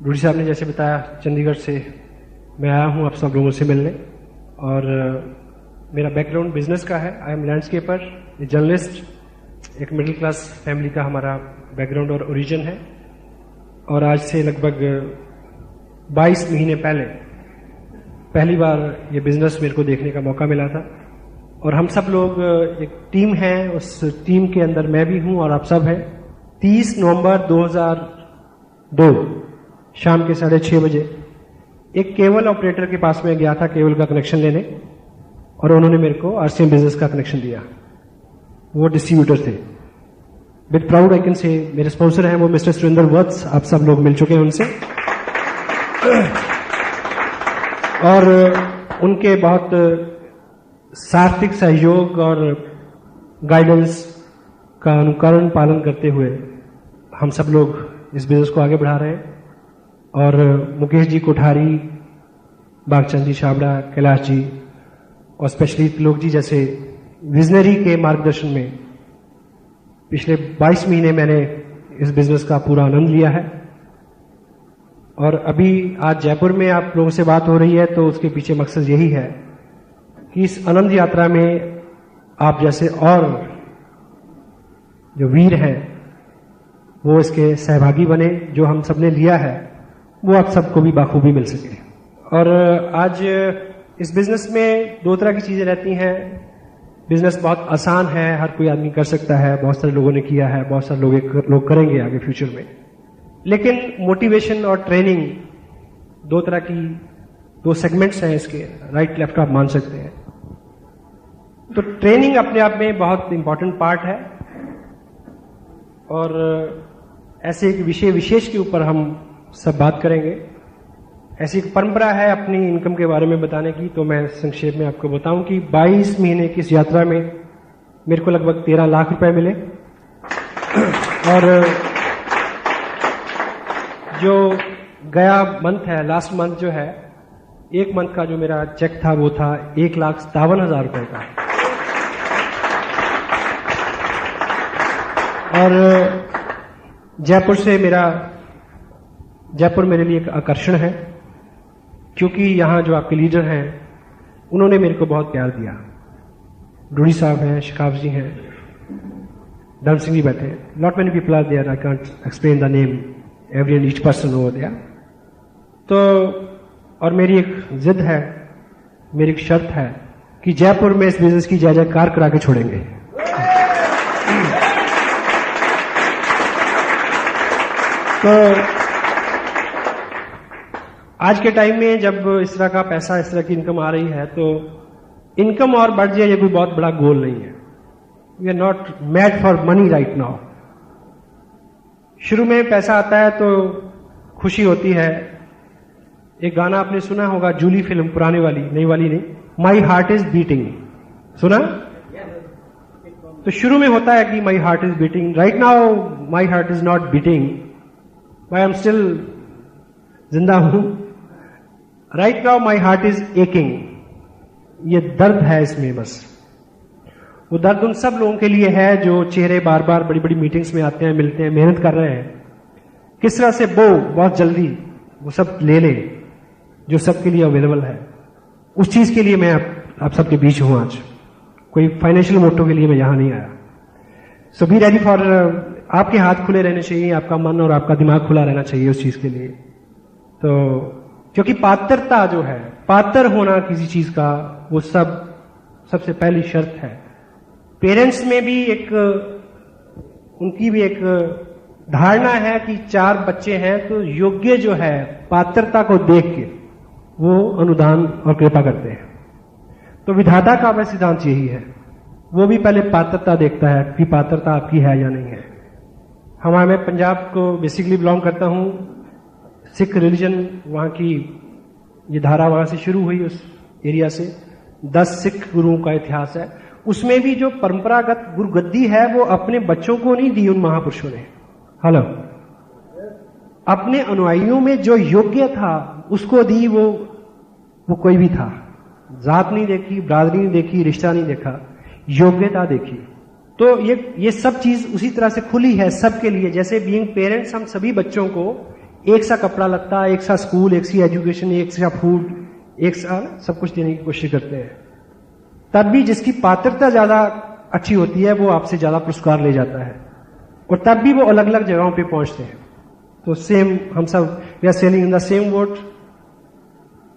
रूडी साहब ने जैसे बताया, चंडीगढ़ से मैं आया हूँ आप सब लोगों से मिलने, और मेरा बैकग्राउंड बिजनेस का है। I am landscaper, a journalist, एक मिडिल क्लास फैमिली का हमारा बैकग्राउंड और ओरिजिन है। और आज से लगभग 22 महीने पहली बार ये बिजनेस मेरे को देखने का मौका मिला था। और हम सब लोग एक टीम है, उस टीम के अंदर मैं भी हूं और आप सब हैं। 30 नवंबर 2002 शाम के 6:30 बजे एक केबल ऑपरेटर के पास में गया था केबल का कनेक्शन लेने, और उन्होंने मेरे को आरसीएम बिजनेस का कनेक्शन दिया। वो डिस्ट्रीब्यूटर थे। With proud I can say मेरे स्पॉन्सर हैं वो मिस्टर सुरेंद्र वत्स, आप सब लोग मिल चुके हैं उनसे। और उनके बहुत सार्थक सहयोग और गाइडेंस का अनुकरण पालन करते हुए हम सब लोग इस बिजनेस को आगे बढ़ा रहे हैं। और मुकेश जी कोठारी, बागचंद जी छाबड़ा, कैलाश जी और स्पेशली त्रिलोक जी जैसे विजनरी के मार्गदर्शन में पिछले 22 महीने मैंने इस बिजनेस का पूरा आनंद लिया है। और अभी आज जयपुर में आप लोगों से बात हो रही है तो उसके पीछे मकसद यही है कि इस आनंद यात्रा में आप जैसे और जो वीर हैं वो इसके सहभागी बने। जो हम सबने लिया है वो आप सबको भी बाखूबी मिल सके। और आज इस बिजनेस में 2 तरह की चीजें रहती हैं। बिजनेस बहुत आसान है, हर कोई आदमी कर सकता है, बहुत सारे लोगों ने किया है, बहुत सारे लोग करेंगे आगे फ्यूचर में। लेकिन मोटिवेशन और ट्रेनिंग 2 तरह की 2 सेगमेंट्स हैं इसके, राइट लेफ्ट आप मान सकते हैं। तो ट्रेनिंग अपने आप में बहुत इंपॉर्टेंट पार्ट है। और ऐसे एक विषय विशेष के ऊपर हम सब बात करेंगे। ऐसी एक परंपरा है अपनी इनकम के बारे में बताने की, तो मैं संक्षेप में आपको बताऊं कि 22 महीने की इस यात्रा में मेरे को लगभग 13 लाख रुपए मिले। और जो गया मंथ है, लास्ट मंथ जो है, एक मंथ का जो मेरा चेक था वो था 1,57,000 रुपए का। और जयपुर मेरे लिए एक आकर्षण है, क्योंकि यहां जो आपके लीडर हैं उन्होंने मेरे को बहुत प्यार दिया। रूडी साहब हैं, शिकाफ जी हैं, धर्म सिंह जी बैठे हैं, not many people are there, I can't explain the name every and each person over there. तो और मेरी एक जिद है, मेरी एक शर्त है कि जयपुर में इस बिजनेस की जय जयकार करा के छोड़ेंगे। तो आज के टाइम में जब इस तरह का पैसा, इस तरह की इनकम आ रही है, तो इनकम और बढ़ जाए ये कोई बहुत बड़ा गोल नहीं है। We are not mad for money right now. शुरू में पैसा आता है तो खुशी होती है। एक गाना आपने सुना होगा, जूली फिल्म, पुराने वाली, नई वाली नहीं, माई हार्ट इज बीटिंग, सुना? तो शुरू में होता है कि my heart is beating. Right now my heart is not beating, I am still जिंदा हूं। Right now my heart is aching. ये दर्द है इसमें, बस वो दर्द उन सब लोगों के लिए है जो चेहरे बार बार बड़ी बड़ी मीटिंग्स में आते हैं, मिलते हैं, मेहनत कर रहे हैं, किस तरह से वो बहुत जल्दी वो सब ले ले जो सबके लिए अवेलेबल है। उस चीज के लिए मैं आप सबके बीच हूं आज। कोई फाइनेंशियल मोटो के लिए मैं यहां नहीं आया। सो बी रेडी फॉर, आपके हाथ खुले रहने चाहिए, आपका मन और आपका दिमाग खुला रहना चाहिए उस चीज के लिए। तो क्योंकि पात्रता जो है, पात्र होना किसी चीज का, वो सबसे पहली शर्त है। पेरेंट्स में भी उनकी भी एक धारणा है कि 4 बच्चे हैं तो योग्य जो है, पात्रता को देख के वो अनुदान और कृपा करते हैं। तो विधाता का वह सिद्धांत यही है, वो भी पहले पात्रता देखता है कि पात्रता आपकी है या नहीं है। मैं पंजाब को बेसिकली बिलोंग करता हूं। सिख रिलीजन, वहां की ये धारा वहां से शुरू हुई, उस एरिया से 10 सिख गुरुओं का इतिहास है। उसमें भी जो परंपरागत गुरुगद्दी है वो अपने बच्चों को नहीं दी उन महापुरुषों ने। हेलो, अपने अनुयायियों में जो योग्य था उसको दी। वो कोई भी था, जात नहीं देखी, बरादरी नहीं देखी, रिश्ता नहीं देखा, योग्यता देखी। तो ये सब चीज उसी तरह से खुली है सबके लिए। जैसे बीइंग पेरेंट्स हम सभी बच्चों को एक सा कपड़ा लगता, एक सा स्कूल, एक सी एजुकेशन, एक सा फूड, एक सा सब कुछ देने की कोशिश करते हैं। तब भी जिसकी पात्रता ज्यादा अच्छी होती है वो आपसे ज्यादा पुरस्कार ले जाता है, और तब भी वो अलग अलग जगहों पे पहुंचते हैं। तो सेम हम सब we are sailing in the same boat.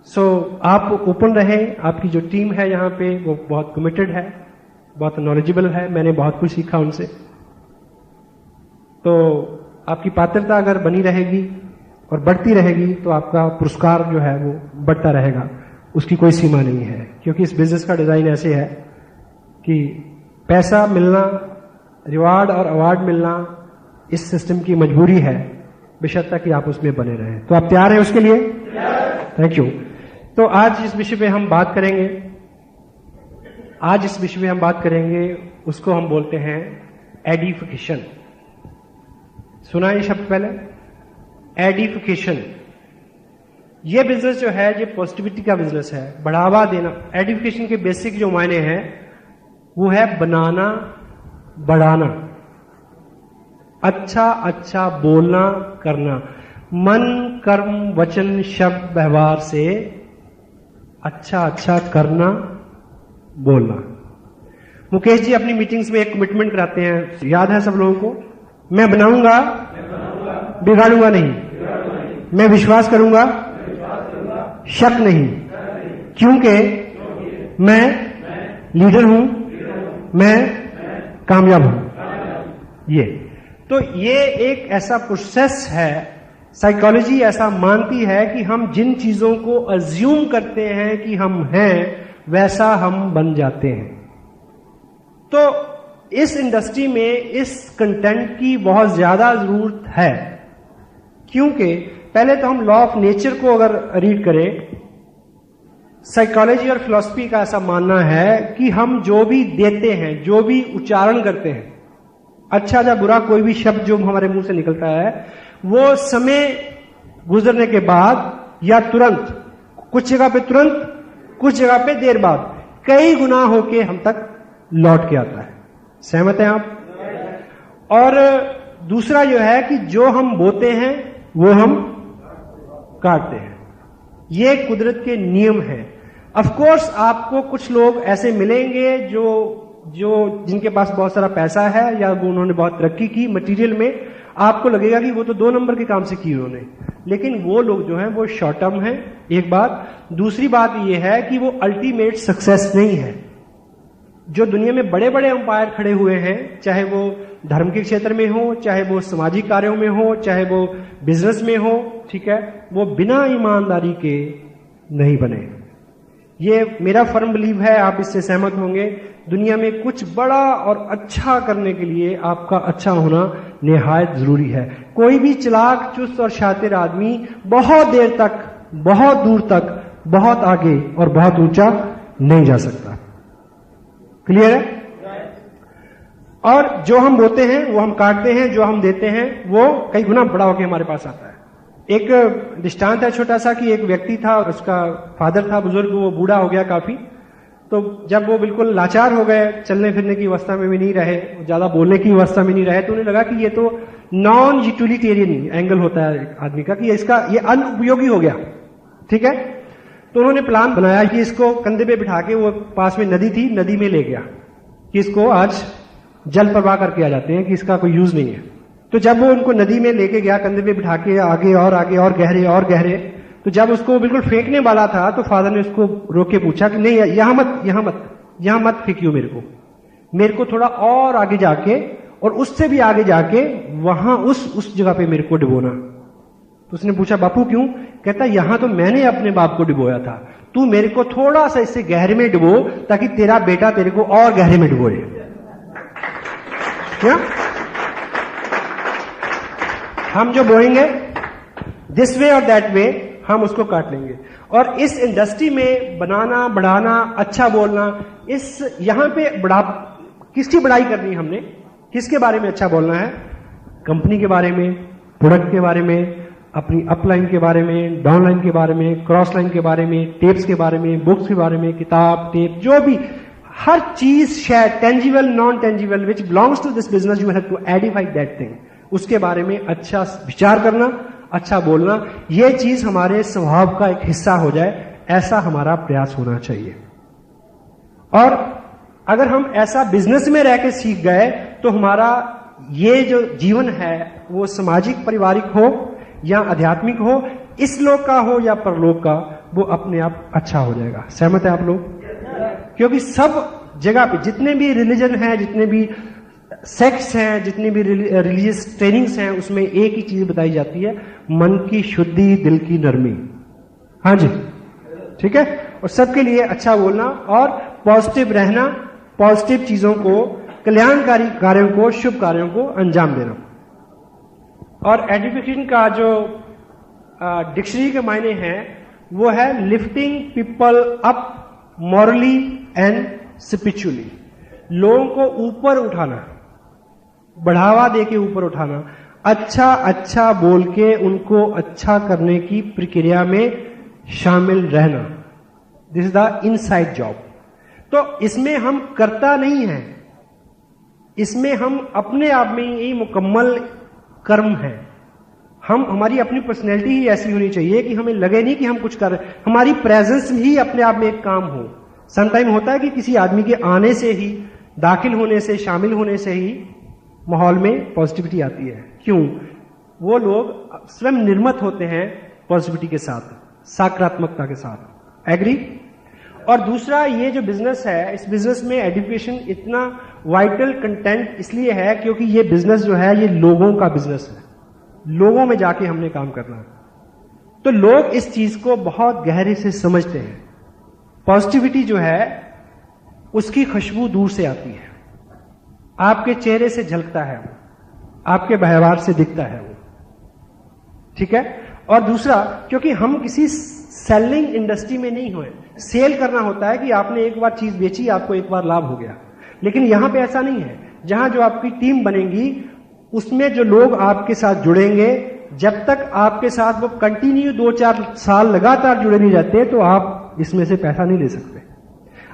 So आप ओपन रहें, आपकी जो टीम है यहाँ पे वो बहुत कमिटेड है, बहुत नॉलेजेबल है, मैंने बहुत कुछ सीखा उनसे। तो आपकी पात्रता अगर बनी रहेगी और बढ़ती रहेगी तो आपका पुरस्कार जो है वो बढ़ता रहेगा, उसकी कोई सीमा नहीं है। क्योंकि इस बिजनेस का डिजाइन ऐसे है कि पैसा मिलना, रिवार्ड और अवार्ड मिलना इस सिस्टम की मजबूरी है, बेशर्त कि आप उसमें बने रहें। तो आप तैयार हैं उसके लिए? Thank you. तो आज जिस विषय पे हम बात करेंगे, उसको हम बोलते हैं एडिफिकेशन। सुना ये शब्द पहले? एडिफिकेशन। ये बिजनेस जो है ये पॉजिटिविटी का बिजनेस है, बढ़ावा देना। एडिफिकेशन के बेसिक जो मायने हैं वो है बनाना, बढ़ाना, अच्छा अच्छा बोलना, करना, मन कर्म वचन शब्द व्यवहार से अच्छा अच्छा करना, बोलना। मुकेश जी अपनी मीटिंग्स में एक कमिटमेंट कराते हैं, याद है सब लोगों को? मैं बनाऊंगा, बिगाड़ूंगा नहीं, मैं विश्वास करूंगा, शक नहीं, क्योंकि मैं लीडर हूं, मैं कामयाब हूं। ये एक ऐसा प्रोसेस है, साइकोलॉजी ऐसा मानती है कि हम जिन चीजों को अज्यूम करते हैं कि हम हैं वैसा हम बन जाते हैं। तो इस इंडस्ट्री में इस कंटेंट की बहुत ज्यादा जरूरत है, क्योंकि पहले तो हम लॉ ऑफ नेचर को अगर रीड करें, साइकोलॉजी और फिलॉसफी का ऐसा मानना है कि हम जो भी देते हैं, जो भी उच्चारण करते हैं, अच्छा या बुरा कोई भी शब्द जो हमारे मुंह से निकलता है, वो समय गुजरने के बाद या तुरंत, कुछ जगह पे तुरंत, कुछ जगह पे देर बाद, कई गुना होके हम तक लौट के आता है। सहमत हैं आप? और दूसरा जो है कि जो हम बोते हैं वो हम काटते हैं। ये कुदरत के नियम हैं। ऑफ कोर्स आपको कुछ लोग ऐसे मिलेंगे जो जिनके पास बहुत सारा पैसा है या वो उन्होंने बहुत तरक्की की मटेरियल में, आपको लगेगा कि वो तो 2 नंबर के काम से की उन्होंने, लेकिन वो लोग जो हैं वो शॉर्ट टर्म है, एक बात। दूसरी बात ये है कि वो अल्टीमेट सक्सेस नहीं है। जो दुनिया में बड़े बड़े अंपायर खड़े हुए हैं, चाहे वो धर्म के क्षेत्र में हो, चाहे वो सामाजिक कार्यों में हो, चाहे वो बिजनेस में हो, ठीक है, वो बिना ईमानदारी के नहीं बने। ये मेरा फर्म बिलीव है, आप इससे सहमत होंगे। दुनिया में कुछ बड़ा और अच्छा करने के लिए आपका अच्छा होना निहायत जरूरी है। कोई भी चालाक, चुस्त और शातिर आदमी बहुत देर तक, बहुत दूर तक, बहुत आगे और बहुत ऊंचा नहीं जा सकता। क्लियर है? और जो हम बोते हैं वो हम काटते हैं, जो हम देते हैं वो कई गुना बड़ा होकर हमारे पास आता है। एक दृष्टांत है छोटा सा कि एक व्यक्ति था, उसका फादर था बुजुर्ग, वो बूढ़ा हो गया काफी। तो जब वो बिल्कुल लाचार हो गए, चलने फिरने की अवस्था में भी नहीं रहे, ज्यादा बोलने की अवस्था में नहीं रहे, तो उन्हें लगा कि ये तो नॉन यूटिलिटेरियन एंगल होता है एक आदमी का, कि ये अनुपयोगी हो गया। ठीक है, तो उन्होंने प्लान बनाया कि इसको कंधे पे बिठा के, वो पास में नदी थी, नदी में ले गया कि इसको आज जल प्रवाह करके आ जाते हैं, कि इसका कोई यूज नहीं है। तो जब वो उनको नदी में लेके गया, कंधे पे बिठा के, आगे और गहरे और गहरे, तो जब उसको बिल्कुल फेंकने वाला था तो फादर ने उसको रोक के पूछा कि नहीं, यहां मत फेंकियो, मेरे को थोड़ा और आगे जाके, और उससे भी आगे जाके वहां उस जगह पे मेरे को डुबोना। तो उसने पूछा बापू क्यों? कहता यहां तो मैंने अपने बाप को डुबोया था, तू मेरे को थोड़ा सा इससे गहरे में डुबो ताकि तेरा बेटा तेरे को और गहरे में डुबोए। क्या हम जो बोएंगे दिस वे और दैट वे, हम उसको काट लेंगे। और इस इंडस्ट्री में बनाना, बढ़ाना, अच्छा बोलना, इस यहां पे किसकी बड़ाई करनी है हमने? किसके बारे में अच्छा बोलना है? कंपनी के बारे में, प्रोडक्ट के बारे में, अपनी अपलाइन के बारे में, डाउनलाइन के बारे में, क्रॉस लाइन के बारे में, टेप्स के बारे में, बुक्स के बारे में, किताब, टेप, जो भी हर चीज, share, tangible, non tangible, which belongs to this business, you have to edify that thing. उसके बारे में अच्छा विचार करना, अच्छा बोलना, ये चीज हमारे स्वभाव का एक हिस्सा हो जाए, ऐसा हमारा प्रयास होना चाहिए। और अगर हम ऐसा बिजनेस में रह के सीख गए तो हमारा ये जो जीवन है वो सामाजिक पारिवारिक हो या आध्यात्मिक हो, इस लोक का हो या परलोक का, वो अपने आप अच्छा हो जाएगा। सहमत है आप लोग? क्योंकि सब जगह पे जितने भी रिलीजन हैं, जितने भी सेक्ट्स हैं, जितनी भी रिलीजियस ट्रेनिंग्स हैं, उसमें एक ही चीज बताई जाती है, मन की शुद्धि, दिल की नरमी। हाँ जी, ठीक है। और सबके लिए अच्छा बोलना और पॉजिटिव रहना, पॉजिटिव चीजों को, कल्याणकारी कार्यों को, शुभ कार्यों को अंजाम देना। और एजुकेशन का जो डिक्शनरी के मायने हैं वो है lifting people up morally and spiritually. लोगों को ऊपर उठाना, बढ़ावा देके ऊपर उठाना, अच्छा अच्छा बोल के उनको अच्छा करने की प्रक्रिया में शामिल रहना। This is the inside job. तो इसमें हम करता नहीं है, इसमें हम अपने आप में ही मुकम्मल कर्म है। हमारी अपनी पर्सनैलिटी ही ऐसी होनी चाहिए कि हमें लगे नहीं कि हम कुछ कर रहे हैं, हमारी प्रेजेंस ही अपने आप में एक काम हो। समटाइम होता है कि किसी आदमी के आने से ही, दाखिल होने से, शामिल होने से ही माहौल में पॉजिटिविटी आती है। क्यों? वो लोग स्वयं निर्मित होते हैं पॉजिटिविटी के साथ, सकारात्मकता के साथ। एग्री? और दूसरा, ये जो बिजनेस है, इस बिजनेस में एजुकेशन इतना वाइटल कंटेंट इसलिए है क्योंकि ये बिजनेस जो है ये लोगों का बिजनेस है, लोगों में जाके हमने काम करना है। तो लोग इस चीज को बहुत गहरे से समझते हैं। पॉजिटिविटी जो है उसकी खुशबू दूर से आती है, आपके चेहरे से झलकता है, आपके व्यवहार से दिखता है वो, ठीक है। और दूसरा, क्योंकि हम किसी सेलिंग इंडस्ट्री में नहीं हुए, सेल करना होता है कि आपने एक बार चीज बेची, आपको एक बार लाभ हो गया। लेकिन यहां पे ऐसा नहीं है। जहां जो आपकी टीम बनेगी उसमें जो लोग आपके साथ जुड़ेंगे, जब तक आपके साथ वो कंटिन्यू 2-4 साल लगातार जुड़े नहीं रहते तो आप इसमें से पैसा नहीं ले सकते।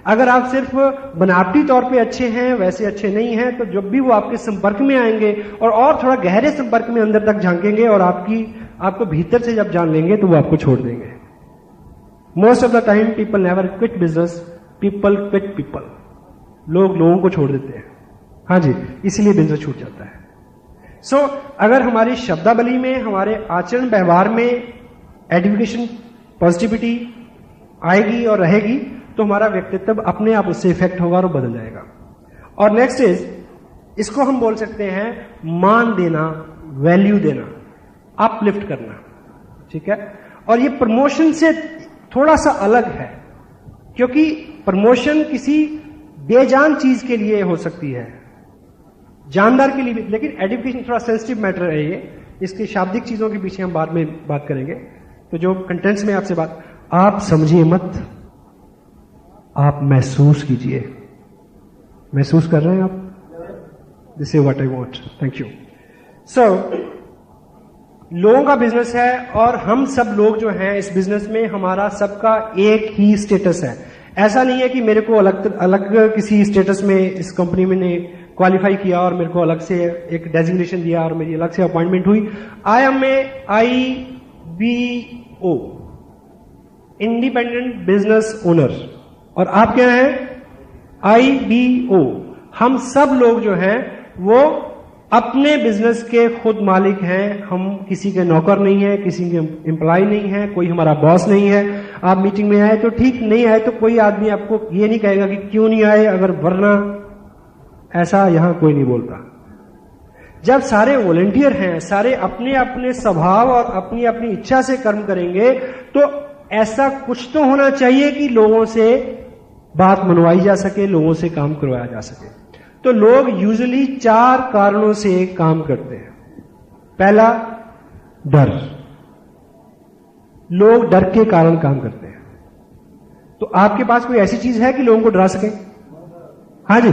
अगर आप सिर्फ बनावटी तौर पे अच्छे हैं, वैसे अच्छे नहीं हैं, तो जब भी वो आपके संपर्क में आएंगे और थोड़ा गहरे संपर्क में अंदर तक झांकेंगे और आपको भीतर से जब जान लेंगे तो वो आपको छोड़ देंगे। Most of the time people never quit business, people quit people. लोग लोगों को छोड़ देते हैं। हाँ जी, इसीलिए बिजनेस छूट जाता है। सो अगर हमारी शब्दावली में, हमारे आचरण व्यवहार में एजुकेशन, पॉजिटिविटी आएगी और रहेगी तो हमारा व्यक्तित्व अपने आप उससे इफेक्ट होगा और बदल जाएगा। और नेक्स्ट इज, इसको हम बोल सकते हैं मान देना, वैल्यू देना, अपलिफ्ट करना, ठीक है। और ये प्रमोशन से थोड़ा सा अलग है, क्योंकि प्रमोशन किसी बेजान चीज के लिए हो सकती है, जानदार के लिए भी। लेकिन एजुकेशन थोड़ा सेंसिटिव मैटर है ये, इसकी शाब्दिक चीजों के पीछे हम बाद में बात करेंगे। तो जो कंटेंट्स में आपसे बात, आप समझिए मत, आप महसूस कीजिए। महसूस कर रहे हैं आप? This is what I want. Thank you. So लोगों का बिजनेस है और हम सब लोग जो हैं इस बिजनेस में, हमारा सबका एक ही स्टेटस है। ऐसा नहीं है कि मेरे को अलग किसी स्टेटस में इस कंपनी में ने क्वालिफाई किया और मेरे को अलग से एक डेजिग्नेशन दिया और मेरी अलग से अपॉइंटमेंट हुई। I am a IBO, independent business owner, और आप क्या हैं? IBO। हम सब लोग जो हैं वो अपने बिजनेस के खुद मालिक हैं। हम किसी के नौकर नहीं है, किसी के एम्प्लॉय नहीं है, कोई हमारा बॉस नहीं है। आप मीटिंग में आए तो ठीक, नहीं आए तो कोई आदमी आपको ये नहीं कहेगा कि क्यों नहीं आए, अगर वरना, ऐसा यहां कोई नहीं बोलता। जब सारे वॉलंटियर हैं, सारे अपने अपने स्वभाव और अपनी अपनी इच्छा से कर्म करेंगे, तो ऐसा कुछ तो होना चाहिए कि लोगों से बात मनवाई जा सके, लोगों से काम करवाया जा सके। तो लोग यूजुअली 4 कारणों से काम करते हैं। पहला, डर। लोग डर के कारण काम करते हैं। तो आपके पास कोई ऐसी चीज है कि लोगों को डरा सके? हाँ जी।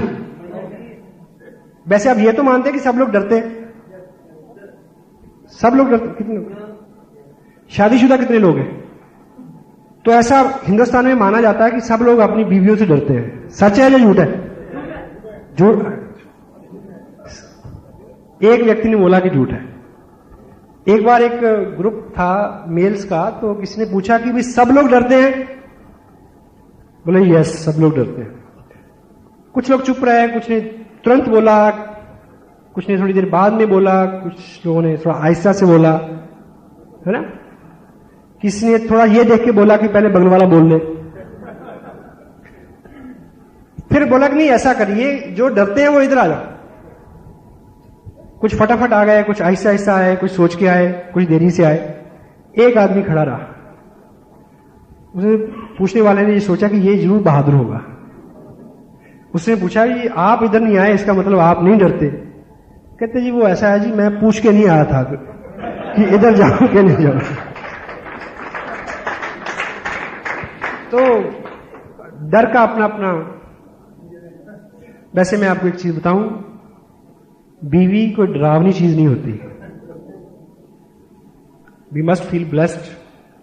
वैसे आप ये तो मानते हैं कि सब लोग डरते हैं? सब लोग डरते? कितने लोग? शादीशुदा कितने लोग हैं? तो ऐसा हिंदुस्तान में माना जाता है कि सब लोग अपनी बीवियों से डरते हैं। सच है या झूठ है? झूठ। एक व्यक्ति ने बोला कि झूठ है। एक बार एक ग्रुप था मेल्स का, तो किसी ने पूछा कि भाई सब लोग डरते हैं? बोले यस, सब लोग डरते हैं। कुछ लोग चुप रहे, कुछ ने तुरंत बोला, कुछ ने थोड़ी देर बाद में बोला, कुछ लोगों ने थोड़ा आहिस्ता से बोला, है ना। किसी ने थोड़ा ये देख के बोला कि पहले बगल वाला बोल ले, फिर बोला कि नहीं ऐसा करिए, जो डरते हैं वो इधर आ जाओ। कुछ फटाफट आ गए, कुछ आहिस्ता आहिस्ता आए, कुछ सोच के आए, कुछ देरी से आए। एक आदमी खड़ा रहा। उसे पूछने वाले ने ये सोचा कि ये जरूर बहादुर होगा। उसने पूछा कि आप इधर नहीं आए, इसका मतलब आप नहीं डरते? कहते जी वो ऐसा है जी, मैं पूछ के नहीं आया था कि इधर जाओ कि नहीं जाओ। तो डर का अपना अपना। वैसे मैं आपको एक चीज बताऊं, बीवी कोई डरावनी चीज नहीं होती। We must feel blessed,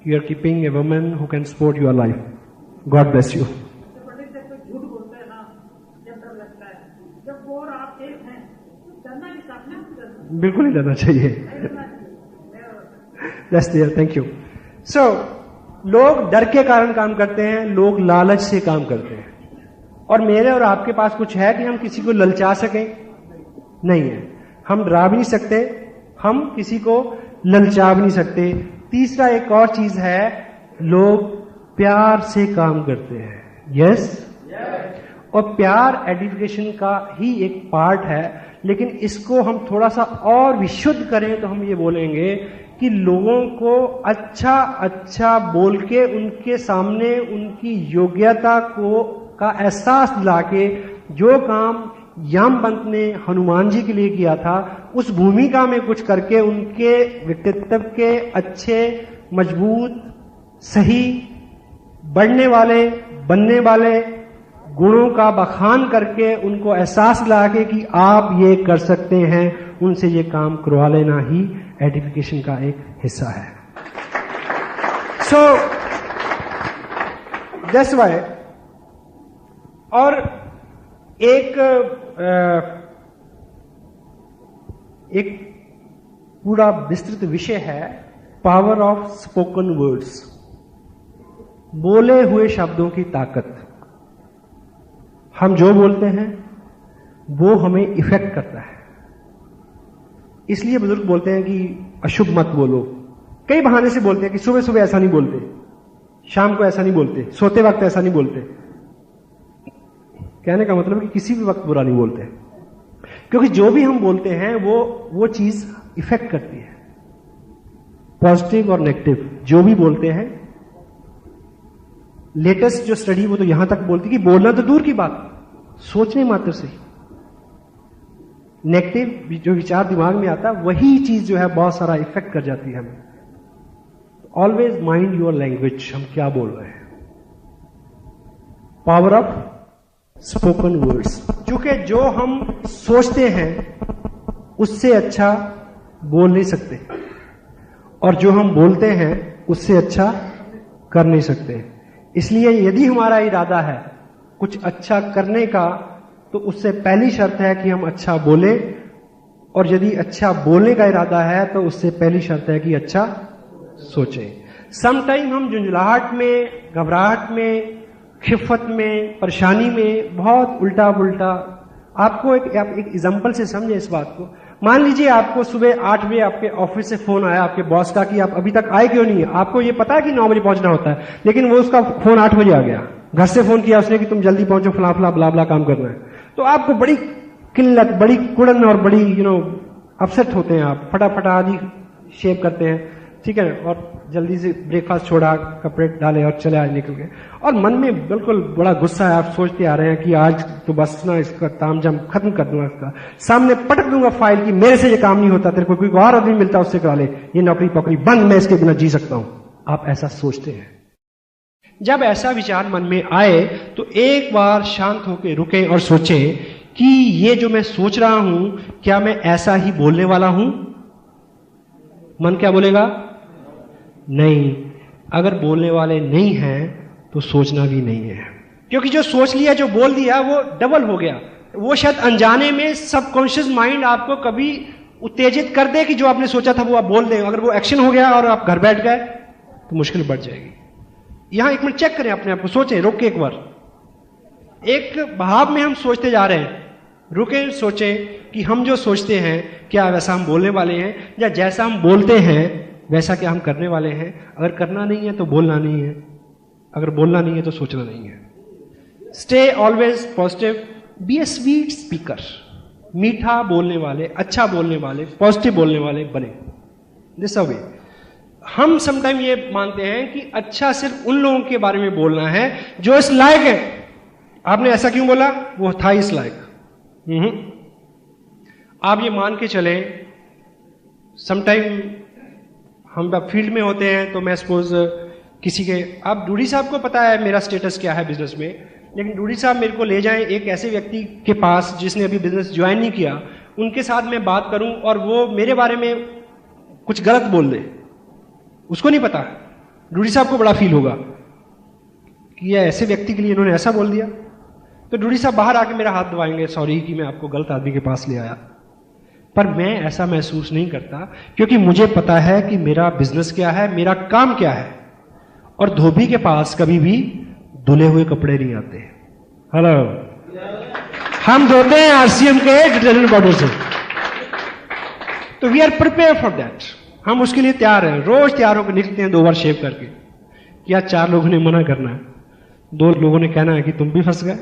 you are keeping a woman who can support your life. God bless you. झूठ बोलते हैं ना, जब डर लगता है, जब वो और आप एक हैं, डरना भी सामने बिल्कुल नहीं डरना चाहिए। That's there, thank you. So, लोग डर के कारण काम करते हैं, लोग लालच से काम करते हैं। और मेरे और आपके पास कुछ है कि हम किसी को ललचा सकें? नहीं है। हम डरा भी नहीं सकते, हम किसी को ललचा भी नहीं सकते। तीसरा एक और चीज है, लोग प्यार से काम करते हैं। यस? और प्यार एडिफिकेशन का ही एक पार्ट है, लेकिन इसको हम थोड़ा सा और विशुद्ध करें तो हम ये बोलेंगे कि लोगों को अच्छा अच्छा बोल के उनके सामने उनकी योग्यता को का एहसास दिला के, जो काम यामवंत ने हनुमान जी के लिए किया था, उस भूमिका में कुछ करके उनके व्यक्तित्व के अच्छे, मजबूत, सही, बढ़ने वाले, बनने वाले गुणों का बखान करके उनको एहसास दिला के कि आप ये कर सकते हैं, उनसे ये काम करवा लेना ही एडिफिकेशन का एक हिस्सा है। So that's why. और एक पूरा विस्तृत विषय है पावर ऑफ स्पोकन वर्ड्स, बोले हुए शब्दों की ताकत। हम जो बोलते हैं वो हमें इफेक्ट करता है। इसलिए बुजुर्ग बोलते हैं कि अशुभ मत बोलो। कई बहाने से बोलते हैं कि सुबह सुबह ऐसा नहीं बोलते, शाम को ऐसा नहीं बोलते, सोते वक्त ऐसा नहीं बोलते। कहने का मतलब कि किसी भी वक्त बुरा नहीं बोलते, क्योंकि जो भी हम बोलते हैं वो चीज इफेक्ट करती है, पॉजिटिव और नेगेटिव जो भी बोलते हैं। लेटेस्ट जो स्टडी वो तो यहां तक बोलती कि बोलना तो दूर की बात, सोचने मात्र से नेगेटिव जो विचार दिमाग में आता है वही चीज जो है बहुत सारा इफेक्ट कर जाती है हमें। ऑलवेज माइंड योर लैंग्वेज, हम क्या बोल रहे हैं। पावर ऑफ स्पोकन वर्ड्स, क्योंकि जो हम सोचते हैं उससे अच्छा बोल नहीं सकते, और जो हम बोलते हैं उससे अच्छा कर नहीं सकते। इसलिए यदि हमारा इरादा है कुछ अच्छा करने का, तो उससे पहली शर्त है कि हम अच्छा बोले, और यदि अच्छा बोलने का इरादा है तो उससे पहली शर्त है कि अच्छा सोचें। समटाइम हम झुंझलाहट में, घबराहट में, खिफत में, परेशानी में बहुत उल्टा पुल्टा। आपको एक एग्जांपल से समझे इस बात को। मान लीजिए आपको सुबह 8 बजे आपके ऑफिस से फोन आया आपके बॉस का कि आप अभी तक आए क्यों नहीं है। आपको ये पता है कि 9 बजे पहुंचना होता है, लेकिन वो उसका फोन 8 बजे आ गया। घर से फोन किया उसने कि तुम जल्दी पहुंचो, फला फला ब्ला ब्ला काम करना है। तो आपको बड़ी किल्लत, बड़ी कुड़न और बड़ी अपसेट होते हैं। आप फटाफट आदि शेव करते हैं, ठीक है, और जल्दी से ब्रेकफास्ट छोड़ा, कपड़े डाले और चले आज निकल गए। और मन में बिल्कुल बड़ा गुस्सा है, आप सोचते आ रहे हैं कि आज तो बस ना इसका तामझाम खत्म कर दूंगा, इसका सामने पटक दूंगा फाइल की मेरे से ये काम नहीं होता, तेरे को कोई और आदमी मिलता उससे करा ले, ये नौकरी पकड़ी बंद, मैं इसके बिना जी सकता हूं। आप ऐसा सोचते हैं। जब ऐसा विचार मन में आए तो एक बार शांत होकर रुकें और सोचें कि ये जो मैं सोच रहा हूं, क्या मैं ऐसा ही बोलने वाला हूं? मन क्या बोलेगा? नहीं। अगर बोलने वाले नहीं हैं तो सोचना भी नहीं है, क्योंकि जो सोच लिया, जो बोल दिया, वो डबल हो गया। वो शायद अनजाने में सबकॉन्शियस माइंड आपको कभी उत्तेजित कर दे कि जो आपने सोचा था वो आप बोल दें। अगर वो एक्शन हो गया और आप घर बैठ गए तो मुश्किल बढ़ जाएगी। यहां एक मिनट चेक करें अपने आप को, सोचें, रोक के एक बार, एक भाव में हम सोचते जा रहे हैं, रुके, सोचें कि हम जो सोचते हैं क्या वैसा हम बोलने वाले हैं, या जैसा हम बोलते हैं वैसा क्या हम करने वाले हैं। अगर करना नहीं है तो बोलना नहीं है, अगर बोलना नहीं है तो सोचना नहीं है। Stay always positive, be a sweet speaker, मीठा बोलने वाले, अच्छा बोलने वाले, पॉजिटिव बोलने वाले बने। दिस वे हम समटाइम ये मानते हैं कि अच्छा सिर्फ उन लोगों के बारे में बोलना है जो इस लायक है। आपने ऐसा क्यों बोला, वो था इस लायक। आप ये मान के चलें, समटाइम हम फील्ड में होते हैं तो मैं सपोज किसी के, आप डूडी साहब को पता है मेरा स्टेटस क्या है बिजनेस में, लेकिन डूडी साहब मेरे को ले जाएं एक ऐसे व्यक्ति के पास जिसने अभी बिजनेस ज्वाइन नहीं किया, उनके साथ मैं बात करूं और वो मेरे बारे में कुछ गलत बोल दे, उसको नहीं पता, डूडी साहब को बड़ा फील होगा कि ये ऐसे व्यक्ति के लिए इन्होंने ऐसा बोल दिया। तो डूडी साहब बाहर आके मेरा हाथ दबाएंगे, सॉरी कि मैं आपको गलत आदमी के पास ले आया। पर मैं ऐसा महसूस नहीं करता, क्योंकि मुझे पता है कि मेरा बिजनेस क्या है, मेरा काम क्या है। और धोबी के पास कभी भी धुले हुए कपड़े नहीं आते। हेलो, हम धोते हैं आरसीएम के डिटर्जेंट पाउडर से। तो we are prepare for that, हम उसके लिए तैयार हैं। रोज तैयार होकर निकलते हैं 2 बार शेव करके। क्या 4 लोगों ने मना करना है, 2 लोगों ने कहना है कि तुम भी फंस गए,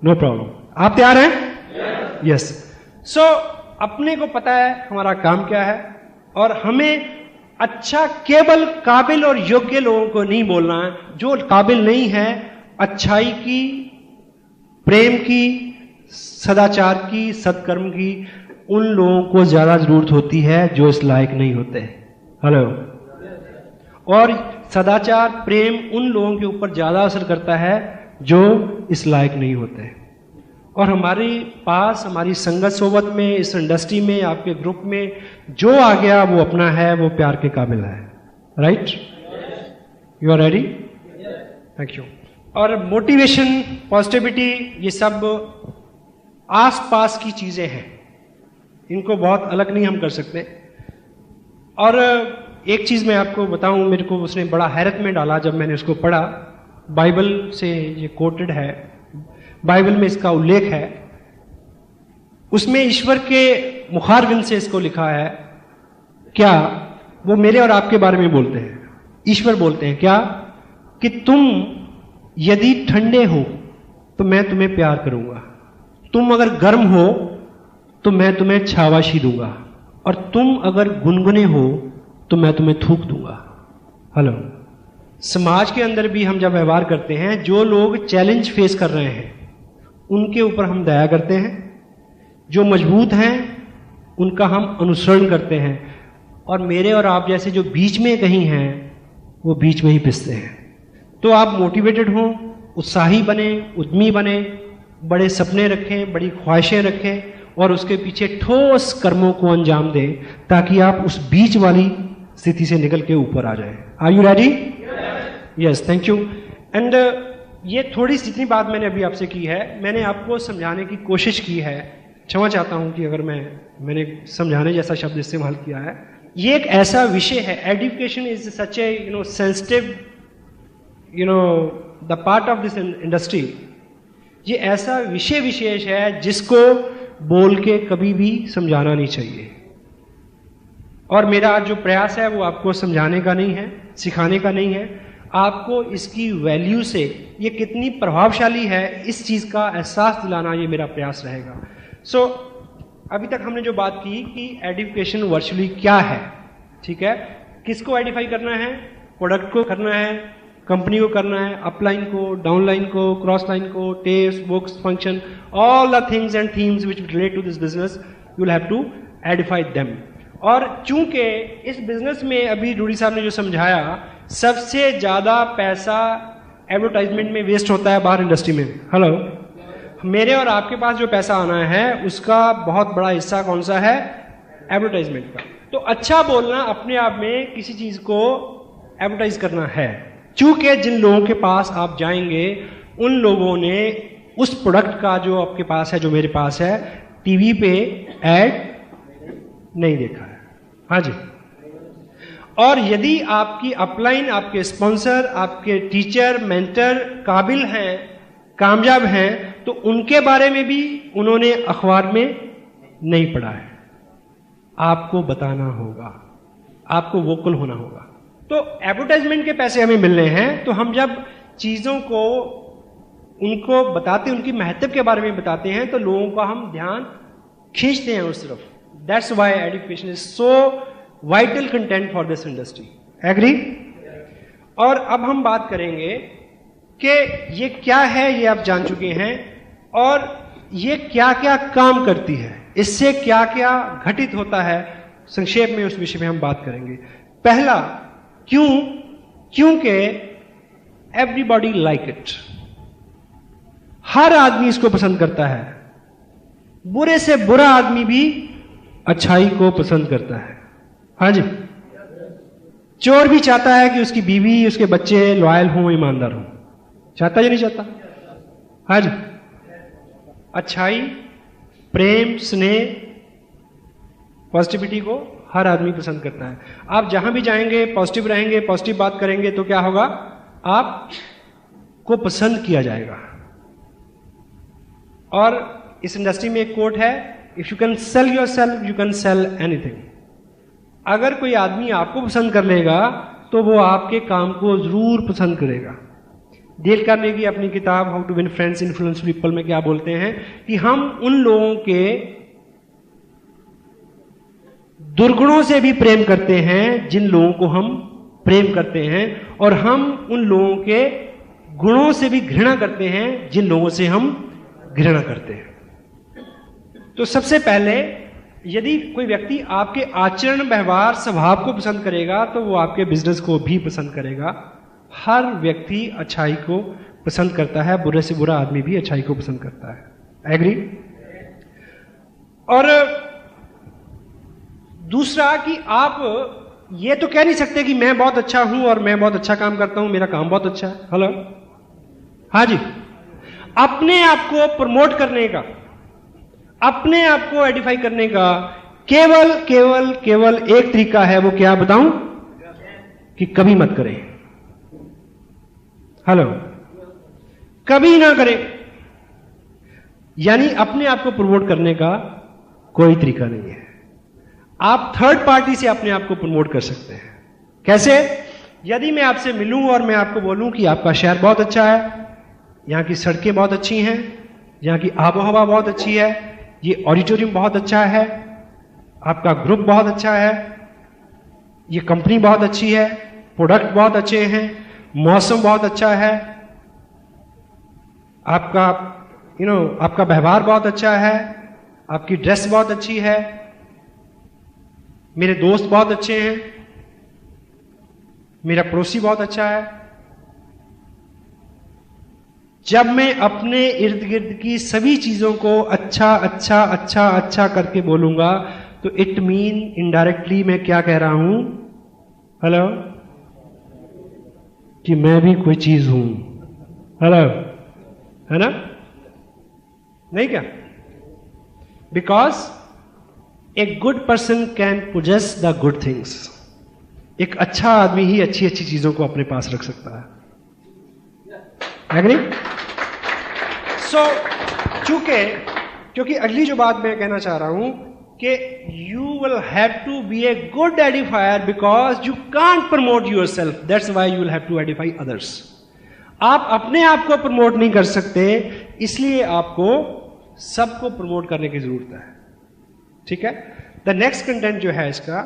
नो प्रॉब्लम। आप तैयार हैं? यस। सो अपने को पता है हमारा काम क्या है, और हमें अच्छा केवल काबिल और योग्य लोगों को नहीं बोलना है। जो काबिल नहीं है अच्छाई की, प्रेम की, सदाचार की, सत्कर्म की, उन लोगों को ज्यादा जरूरत होती है जो इस लायक नहीं होते। हेलो। और सदाचार, प्रेम उन लोगों के ऊपर ज्यादा असर करता है जो इस लायक नहीं होते। और हमारे पास, हमारी संगत सोबत में, इस इंडस्ट्री में, आपके ग्रुप में जो आ गया वो अपना है, वो प्यार के काबिल है। Right? You are ready? Thank you. और मोटिवेशन, पॉजिटिविटी, ये सब आसपास की चीजें हैं, इनको बहुत अलग नहीं हम कर सकते। और एक चीज मैं आपको बताऊं, मेरे को उसने बड़ा हैरत में डाला जब मैंने उसको पढ़ा। बाइबल से ये कोटेड है, बाइबल में इसका उल्लेख है। उसमें ईश्वर के मुखारबिन से इसको लिखा है। क्या वो मेरे और आपके बारे में बोलते हैं? ईश्वर बोलते हैं क्या कि तुम यदि ठंडे हो तो मैं तुम्हें प्यार करूंगा, तुम अगर गर्म हो तो मैं तुम्हें छावाशी दूंगा, और तुम अगर गुनगुने हो तो मैं तुम्हें थूक दूंगा। हेलो। समाज के अंदर भी हम जब व्यवहार करते हैं, जो लोग चैलेंज फेस कर रहे हैं उनके ऊपर हम दया करते हैं, जो मजबूत हैं उनका हम अनुसरण करते हैं, और मेरे और आप जैसे जो बीच में कहीं हैं वो बीच में ही पिसते हैं। तो आप मोटिवेटेड हों, उत्साही बने, उद्यमी बने, बड़े सपने रखें, बड़ी ख्वाहिशें रखें, और उसके पीछे ठोस कर्मों को अंजाम दें, ताकि आप उस बीच वाली स्थिति से निकल के ऊपर आ जाएं। Are you ready? Yes, thank you. And ये थोड़ी सी जितनी बात मैंने अभी आपसे की है, मैंने आपको समझाने की कोशिश की है। क्षमा चाहता हूं कि अगर मैंने समझाने जैसा शब्द इस्तेमाल किया है। ये एक ऐसा विषय है, education is such A sensitive the part of this industry. ये ऐसा विषय विशेष है जिसको बोल के कभी भी समझाना नहीं चाहिए। और मेरा आज जो प्रयास है वो आपको समझाने का नहीं है, सिखाने का नहीं है, आपको इसकी वैल्यू से ये कितनी प्रभावशाली है इस चीज का एहसास दिलाना, ये मेरा प्रयास रहेगा। सो अभी तक हमने जो बात की कि एडुकेशन वर्चुअली क्या है, ठीक है, किसको आइडेंटिफाई करना है, प्रोडक्ट को करना है, कंपनी को करना है, अपलाइन को, डाउनलाइन को, क्रॉस लाइन को, test, books, function, all the things and themes which relate to this business, you will have to identify them. और चूंकि इस बिजनेस में अभी डूडी साहब ने जो समझाया, सबसे ज्यादा पैसा एडवर्टाइजमेंट में वेस्ट होता है बाहर इंडस्ट्री में। हेलो। मेरे और आपके पास जो पैसा आना है उसका बहुत बड़ा हिस्सा कौन सा है? एडवर्टाइजमेंट का। तो अच्छा बोलना अपने आप में किसी चीज को एडवर्टाइज करना है। चूंकि जिन लोगों के पास आप जाएंगे उन लोगों ने उस प्रोडक्ट का जो आपके पास है, जो मेरे पास है, टीवी पे एड नहीं देखा है। हाँ जी। और यदि आपकी अपलाइन, आपके स्पॉन्सर, आपके टीचर, मेंटर काबिल हैं, कामयाब हैं, तो उनके बारे में भी उन्होंने अखबार में नहीं पढ़ा है। आपको बताना होगा, आपको वोकल होना होगा। तो एडवर्टाइजमेंट के पैसे हमें मिल रहे हैं, तो हम जब चीजों को उनको बताते, उनकी महत्व के बारे में बताते हैं, तो लोगों का हम ध्यान खींचते हैं उस तरफ। That's why education is so vital content for this industry. Agree? और अब हम बात करेंगे कि ये क्या है, ये आप जान चुके हैं, और ये क्या क्या काम करती है, इससे क्या क्या घटित होता है, संक्षेप में उस विषय में हम बात करेंगे। पहला, क्योंकि एवरीबॉडी लाइक इट, हर आदमी इसको पसंद करता है। बुरे से बुरा आदमी भी अच्छाई को पसंद करता है। हाँ जी। चोर भी चाहता है कि उसकी बीवी, उसके बच्चे लॉयल हों, ईमानदार हों। चाहता या नहीं चाहता? हाँ जी। अच्छाई, प्रेम, स्नेह, पॉजिटिविटी को हर आदमी पसंद करता है। आप जहां भी जाएंगे, पॉजिटिव रहेंगे, पॉजिटिव बात करेंगे, तो क्या होगा? आपको पसंद किया जाएगा। और इस इंडस्ट्री में एक कोट है, if you can sell your self, you can sell anything. अगर कोई आदमी आपको पसंद कर लेगा, तो वो आपके काम को जरूर पसंद करेगा। डेल कार्नेगी अपनी किताब how to win friends, influence people में क्या बोलते हैं कि हम उन लोगों के दुर्गुणों से भी प्रेम करते हैं जिन लोगों को हम प्रेम करते हैं, और हम उन लोगों के गुणों से भी घृणा करते हैं जिन लोगों से हम घृणा करते हैं। तो सबसे पहले, यदि कोई व्यक्ति आपके आचरण, व्यवहार, स्वभाव को पसंद करेगा, तो वो आपके बिजनेस को भी पसंद करेगा। हर व्यक्ति अच्छाई को पसंद करता है, बुरे से बुरा आदमी भी अच्छाई को पसंद करता है। एग्री? और दूसरा कि आप ये तो कह नहीं सकते कि मैं बहुत अच्छा हूं और मैं बहुत अच्छा काम करता हूं, मेरा काम बहुत अच्छा है। हेलो? हाँ जी। अपने आप को प्रमोट करने का, अपने आप को एडिफाई करने का केवल केवल केवल एक तरीका है। वो क्या बताऊं? कि कभी मत करें। हेलो? कभी ना करें। यानी अपने आप को प्रमोट करने का कोई तरीका नहीं है। आप थर्ड पार्टी से अपने आप को प्रमोट कर सकते हैं। कैसे? यदि मैं आपसे मिलूं और मैं आपको बोलूं कि आपका शहर बहुत अच्छा है, यहां की सड़कें बहुत अच्छी हैं, यहां की आबो हवा बहुत अच्छी है, ये ऑडिटोरियम बहुत अच्छा है, आपका ग्रुप बहुत अच्छा है, ये कंपनी बहुत अच्छी है, प्रोडक्ट बहुत अच्छे हैं, मौसम बहुत अच्छा है, आपका आपका व्यवहार बहुत अच्छा है, आपकी ड्रेस बहुत अच्छी है, मेरे दोस्त बहुत अच्छे हैं, मेरा पड़ोसी बहुत अच्छा है। जब मैं अपने इर्द गिर्द की सभी चीजों को अच्छा अच्छा अच्छा अच्छा करके बोलूंगा, तो इट मीन इनडायरेक्टली मैं क्या कह रहा हूं? हेलो? कि मैं भी कोई चीज हूं। हेलो? है ना? नहीं क्या? Because a good person can possess the good things. एक अच्छा आदमी ही अच्छी अच्छी चीजों को अपने पास रख सकता है। एग्री? सो क्योंकि अगली जो बात मैं कहना चाह रहा हूं कि you will have to be a good edifier because you can't promote yourself, that's why you will have to edify others. आप अपने आप को प्रमोट नहीं कर सकते, इसलिए आपको सबको प्रमोट करने की जरूरत है। ठीक है? द नेक्स्ट कंटेंट जो है इसका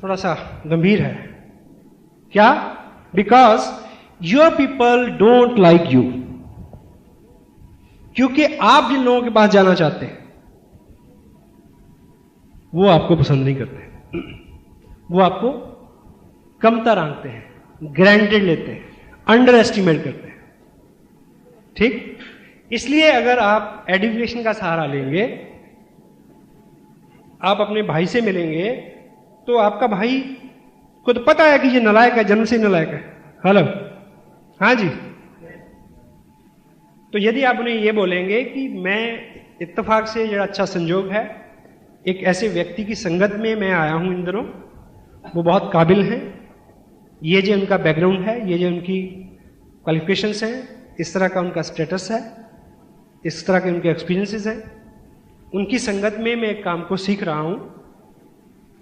थोड़ा सा गंभीर है। क्या? Because your people don't like you. क्योंकि आप जिन लोगों के पास जाना चाहते हैं वो आपको पसंद नहीं करते, वो आपको कमतर आंकते हैं, ग्रांटेड लेते हैं, अंडर एस्टिमेट करते हैं। ठीक? इसलिए अगर आप एजुकेशन का सहारा लेंगे, आप अपने भाई से मिलेंगे, तो आपका भाई को तो पता है कि ये नालायक है, जन्म से नालायक है। हेलो? हाँ जी। तो यदि आप उन्हें ये बोलेंगे कि मैं इत्तेफाक से, जो अच्छा संजोग है, एक ऐसे व्यक्ति की संगत में मैं आया हूं इन दिनों, वो बहुत काबिल हैं। ये जो उनका बैकग्राउंड है, ये जो उनकी क्वालिफिकेशंस हैं, इस तरह का उनका स्टेटस है, इस तरह के उनके एक्सपीरियंसेस हैं, उनकी संगत में मैं एक काम को सीख रहा हूं।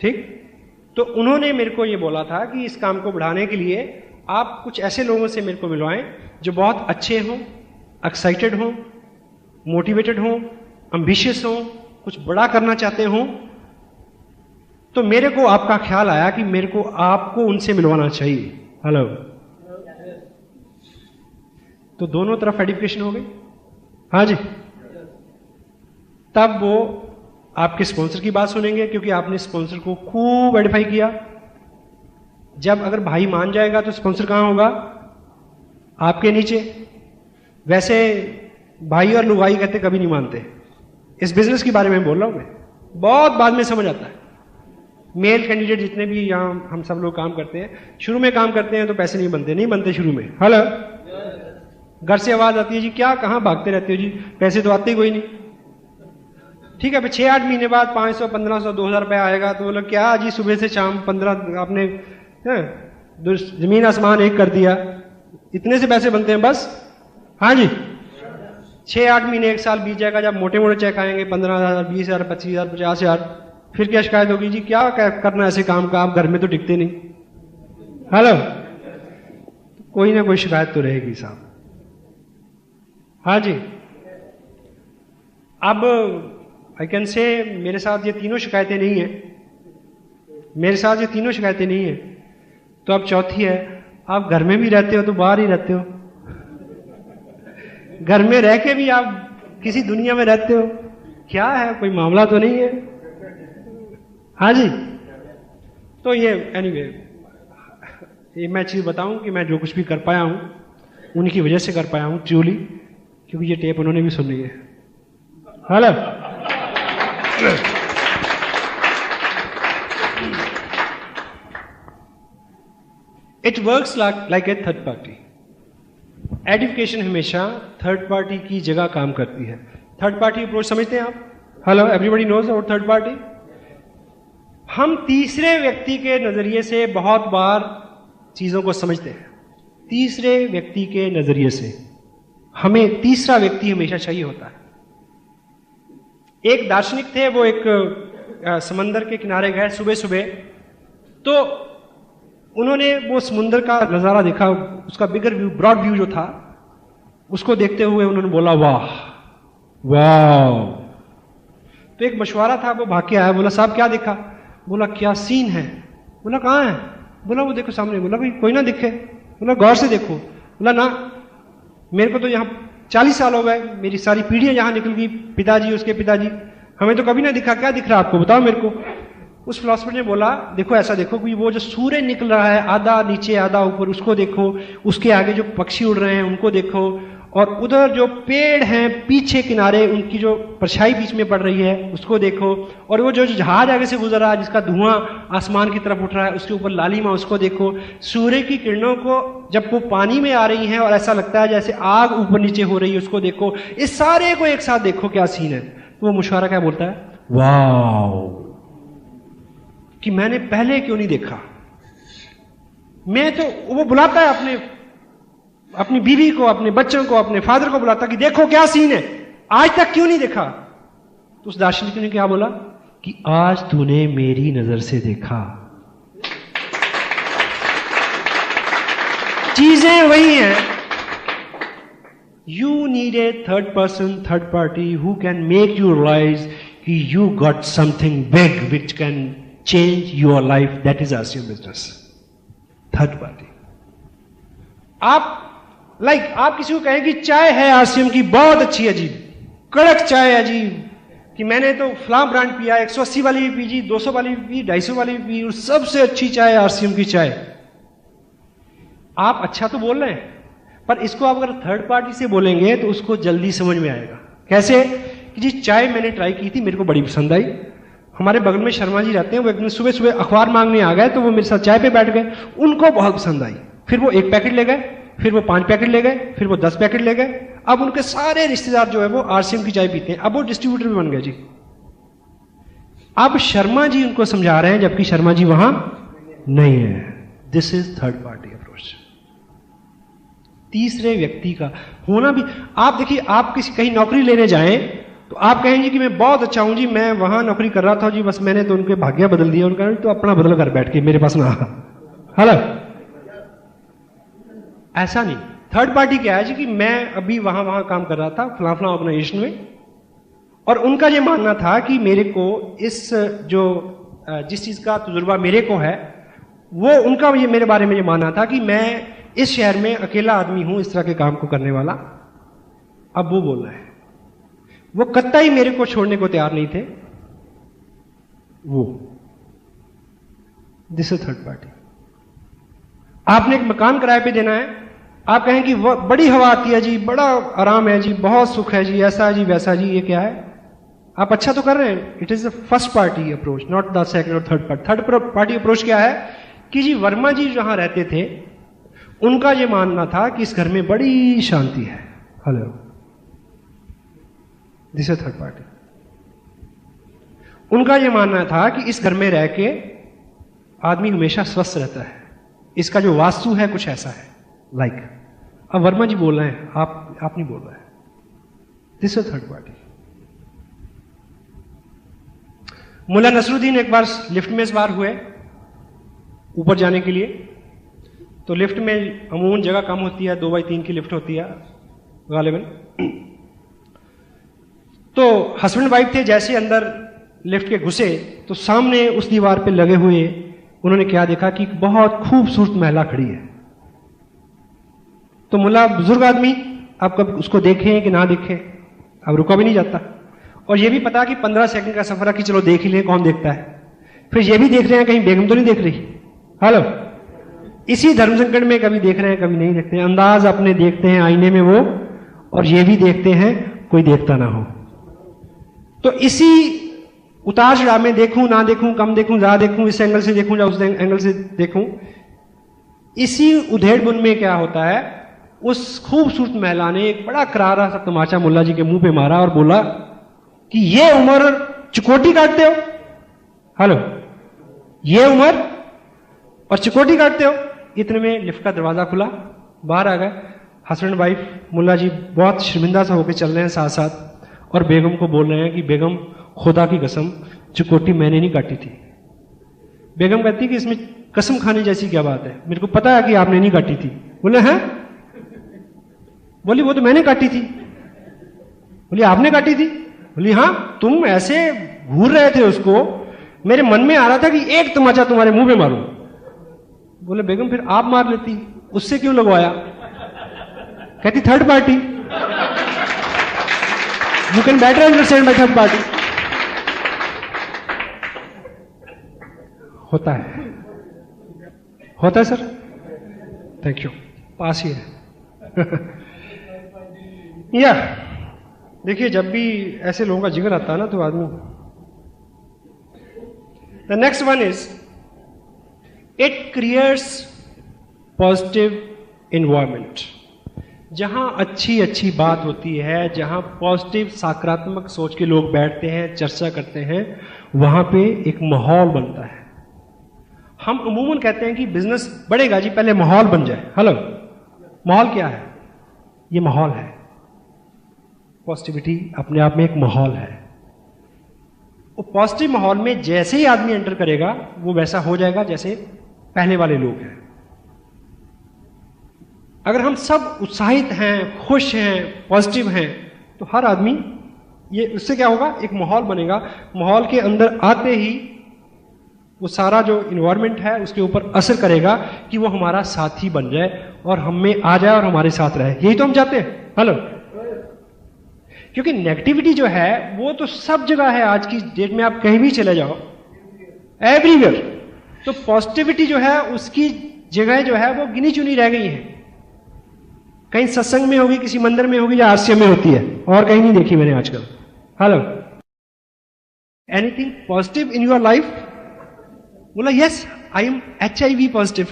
ठीक, तो उन्होंने मेरे को ये बोला था कि इस काम को बढ़ाने के लिए आप कुछ ऐसे लोगों से मेरे को मिलवाएं जो बहुत अच्छे हों, एक्साइटेड हों, मोटिवेटेड हों, एम्बिशियस हों, कुछ बड़ा करना चाहते हों। तो मेरे को आपका ख्याल आया कि मेरे को आपको उनसे मिलवाना चाहिए। हेलो, तो दोनों तरफ एडिफिकेशन हो गई। हाँ जी, तब वो आपके स्पॉन्सर की बात सुनेंगे, क्योंकि आपने स्पॉन्सर को खूब एडिफाई किया। जब अगर भाई मान जाएगा तो स्पॉन्सर कहां होगा? आपके नीचे। वैसे भाई और लुगाई कहते कभी नहीं मानते। इस बिजनेस के बारे में बोल रहा हूं मैं, बहुत बाद में समझ आता है। मेल कैंडिडेट जितने भी यहां हम सब लोग काम करते हैं, शुरू में काम करते हैं तो पैसे नहीं बनते शुरू में। हेलो, घर से आवाज आती है जी क्या कहां भागते रहते हो जी, पैसे तो आते ही कोई नहीं। ठीक है, 6-8 महीने बाद 500, 1500, 2000 रुपया आएगा तो बोलो क्या जी सुबह से शाम 15 आपने जमीन आसमान एक कर दिया, इतने से पैसे बनते हैं बस। हाँ जी, 6-8 महीने 1 साल बीत जाएगा, जब मोटे मोटे चेक आएंगे 15,000, 20,000, 25,000, 50,000, फिर क्या शिकायत होगी जी क्या करना ऐसे काम का, आप घर में तो टिकते नहीं। हेलो, कोई ना कोई शिकायत तो रहेगी साहब। हाँ जी, अब आई कैन से मेरे साथ ये तीनों शिकायतें नहीं है, मेरे साथ ये तीनों शिकायतें नहीं है। तो अब चौथी है, आप घर में भी रहते हो तो बाहर ही रहते हो, घर में रह के भी आप किसी दुनिया में रहते हो, क्या है, कोई मामला तो नहीं है। हाँ जी, तो ये एनीवे ये मैं चीज बताऊं कि मैं जो कुछ भी कर पाया हूं उनकी वजह से कर पाया हूं ट्रूली, क्योंकि ये टेप उन्होंने भी सुनी है। Hello, it works like a third party. Edification हमेशा थर्ड पार्टी की जगह काम करती है। थर्ड पार्टी अप्रोच समझते हैं आप? Hello, everybody knows about third party. हम तीसरे व्यक्ति के नजरिए से बहुत बार चीजों को समझते हैं। तीसरे व्यक्ति के नजरिए से हमें तीसरा व्यक्ति हमेशा चाहिए होता है। एक दार्शनिक थे, वो एक समंदर के किनारे गए सुबह सुबह, तो उन्होंने वो समुद्र का नजारा देखा, उसका बिगर व्यू, ब्रॉड व्यू जो था, उसको देखते हुए उन्होंने बोला वाह वाह। तो एक मशवरा था, वो भाग के आया, बोला साहब क्या देखा? बोला क्या सीन है? बोला कहां है? बोला वो देखो सामने। बोला कोई ना दिखे। बोला गौर से देखो। बोला ना, मेरे को तो यहां 40 साल हो गए, मेरी सारी पीढ़ियां यहां निकल गई, पिताजी उसके पिताजी, हमें तो कभी ना दिखा। क्या दिख रहा आपको, बताओ मेरे को। उस फिलोसफर ने बोला देखो ऐसा देखो कि वो जो सूर्य निकल रहा है, आधा नीचे आधा ऊपर, उसको देखो, उसके आगे जो पक्षी उड़ रहे हैं उनको देखो, और उधर जो पेड़ हैं पीछे किनारे, उनकी जो परछाई बीच में पड़ रही है उसको देखो, और वो जो जहाज आगे से गुजर रहा है जिसका धुआं आसमान की तरफ उठ रहा है, उसके ऊपर लालिमा, उसको देखो। सूर्य की किरणों को जब वो पानी में आ रही हैं और ऐसा लगता है जैसे आग ऊपर नीचे हो रही है, उसको देखो। इस सारे को एक साथ देखो, क्या सीन है। तो वो मशवरा क्या बोलता है? वाह, कि मैंने पहले क्यों नहीं देखा। मैं तो, वो बुलाता है अपनी बीवी को, अपने बच्चों को, अपने फादर को बुलाता कि देखो क्या सीन है, आज तक क्यों नहीं देखा। तो उस दार्शनिक ने क्या बोला कि आज तूने मेरी नजर से देखा। चीजें वही हैं। You need a third person, third party who can make you realise कि you got something big which can change your life. That is RCM business. Third party. आप किसी को कहें कि चाय है RCM की बहुत अच्छी है जी, कड़क चाय है जी, कि मैंने तो फलां ब्रांड पिया, 180 वाली भी पी जी, 200 वाली भी पी, 250 वाली भी पी, और सबसे अच्छी चाय है RCM की चाय। आप अच्छा तो बोल रहे हैं, पर इसको आप अगर थर्ड पार्टी से बोलेंगे तो उसको जल्दी समझ में आएगा। कैसे? कि जी चाय मैंने ट्राई की थी, मेरे को बड़ी पसंद आई। हमारे बगल में शर्मा जी रहते हैं, वो एक दिन सुबह सुबह अखबार मांगने आ गए, तो वो मेरे साथ चाय पे बैठ गए, उनको बहुत पसंद आई। फिर वो 1 पैकेट ले गए, फिर वो 5 पैकेट ले गए, फिर वो 10 पैकेट ले गए। अब उनके सारे रिश्तेदार जो है वो RCM की चाय पीते हैं, अब वो डिस्ट्रीब्यूटर भी बन गए जी। अब शर्मा जी उनको समझा रहे हैं जबकि शर्मा जी वहां नहीं है। This is third party approach. तीसरे व्यक्ति का होना भी, आप देखिए, आप किसी कहीं नौकरी लेने जाएं तो आप कहेंगे कि मैं बहुत अच्छा हूं जी, मैं वहां नौकरी कर रहा था जी, बस मैंने तो उनके भाग्य बदल दिया। उनका तो अपना बदल कर बैठ के मेरे पास ना आ। हेलो, ऐसा नहीं। थर्ड पार्टी क्या है जी कि मैं अभी वहां काम कर रहा था फला फला ऑर्गेनाइजेशन में, और उनका यह मानना था कि मेरे को इस जो जिस चीज का तजुर्बा मेरे को है, वो उनका ये मेरे बारे में ये मानना था कि मैं इस शहर में अकेला आदमी हूं इस तरह के काम को करने वाला। अब वो बोल रहे हैं, वो कतई मेरे को छोड़ने को तैयार नहीं थे। वो दिस इज थर्ड पार्टी। आपने एक मकान किराए पे देना है, आप कहें कि वो बड़ी हवा आती है जी, बड़ा आराम है जी, बहुत सुख है जी, ऐसा जी वैसा जी, ये क्या है? आप अच्छा तो कर रहे हैं। It is the first party approach, not the second और third party. Third party approach क्या है कि जी वर्मा जी जहां रहते थे उनका यह मानना था कि इस घर में बड़ी शांति है। Hello, this is third party. उनका यह मानना था कि इस घर में रह के आदमी हमेशा स्वस्थ रहता है, इसका जो वास्तु है कुछ ऐसा है लाइक। अब वर्मा जी बोल रहे हैं, आप नहीं बोल रहे हैं। This is third party. Mulla Nasruddin एक बार लिफ्ट में सवार हुए ऊपर जाने के लिए, तो लिफ्ट में अमूमन जगह कम होती है, 2x3 की लिफ्ट होती है गालिबन। तो हस्बैंड वाइफ थे, जैसे अंदर लिफ्ट के घुसे तो सामने उस दीवार पे लगे हुए उन्होंने क्या देखा कि बहुत खूबसूरत महिला खड़ी है। तो मुल्ला बुजुर्ग आदमी, आप कब उसको देखें कि ना देखें, अब रुका भी नहीं जाता, और ये भी पता कि 15 सेकंड का सफर है कि चलो देख ही लें कौन देखता है। फिर ये भी देख रहे हैं कहीं बेगम तो नहीं देख रही। हेलो, इसी धर्म संकट में कभी देख रहे हैं कभी नहीं देखते हैं, अंदाज अपने देखते हैं आईने में वो, और ये भी देखते हैं कोई देखता ना हो। तो इसी उतार चढ़ाव में देखूं ना देखूं, कम देखूं ज्यादा देखूं, इस एंगल से देखूं या उस एंगल से देखूं, इसी उधेड़ बुन में क्या होता है, उस खूबसूरत महिला ने एक बड़ा करारा सा तमाचा मुल्ला जी के मुंह पे मारा और बोला कि ये उम्र चिकोटी काटते हो। हेलो, ये उम्र और चिकोटी काटते हो। इतने में लिफ्ट का दरवाजा खुला, बाहर आ गए हस्बैंड वाइफ। मुल्ला जी बहुत शर्मिंदा सा होकर चल रहे हैं साथ साथ, और बेगम को बोल रहे हैं कि बेगम खुदा की कसम चिकोटी मैंने नहीं काटी थी। बेगम कहती कि इसमें कसम खाने जैसी क्या बात है, मेरे को पता है कि आपने नहीं काटी थी। बोले हैं? बोली वो तो मैंने काटी थी। बोली आपने काटी थी? बोली हाँ, तुम ऐसे घूर रहे थे उसको, मेरे मन में आ रहा था कि एक तमाचा तुम्हारे मुंह पे मारूं। बोले बेगम फिर आप मार लेती, उससे क्यों लगवाया? कहती third party, you can better understand by third party. होता है, होता है सर, थैंक यू, पास ही है। या देखिए, जब भी ऐसे लोगों का जिक्र आता है ना तो आदमी। The next one is it creates positive environment. जहां अच्छी अच्छी बात होती है, जहां पॉजिटिव सकारात्मक सोच के लोग बैठते हैं, चर्चा करते हैं, वहां पे एक माहौल बनता है। हम अमूमन कहते हैं कि बिजनेस बढ़ेगा जी, पहले माहौल बन जाए। हेलो, माहौल क्या है? ये माहौल है। पॉजिटिविटी अपने आप में एक माहौल है। वो पॉजिटिव माहौल में जैसे ही आदमी एंटर करेगा वो वैसा हो जाएगा जैसे पहले वाले लोग हैं। अगर हम सब उत्साहित हैं, खुश हैं, पॉजिटिव हैं, तो हर आदमी, ये उससे क्या होगा, एक माहौल बनेगा। माहौल के अंदर आते ही वो सारा जो इन्वायरमेंट है उसके ऊपर असर करेगा कि वो हमारा साथी बन जाए और हम में आ जाए और हमारे साथ रहे। यही तो हम चाहते हैं। हेलो, क्योंकि नेगेटिविटी जो है वो तो सब जगह है। आज की डेट में आप कहीं भी चले जाओ, एवरीवेयर। तो पॉजिटिविटी जो है उसकी जगह जो है वो गिनी चुनी रह गई है। कहीं सत्संग में होगी, किसी मंदिर में होगी, या आरसीएम में होती है, और कहीं नहीं देखी मैंने आजकल। Hello, anything positive in your life? बोला yes, I am HIV positive.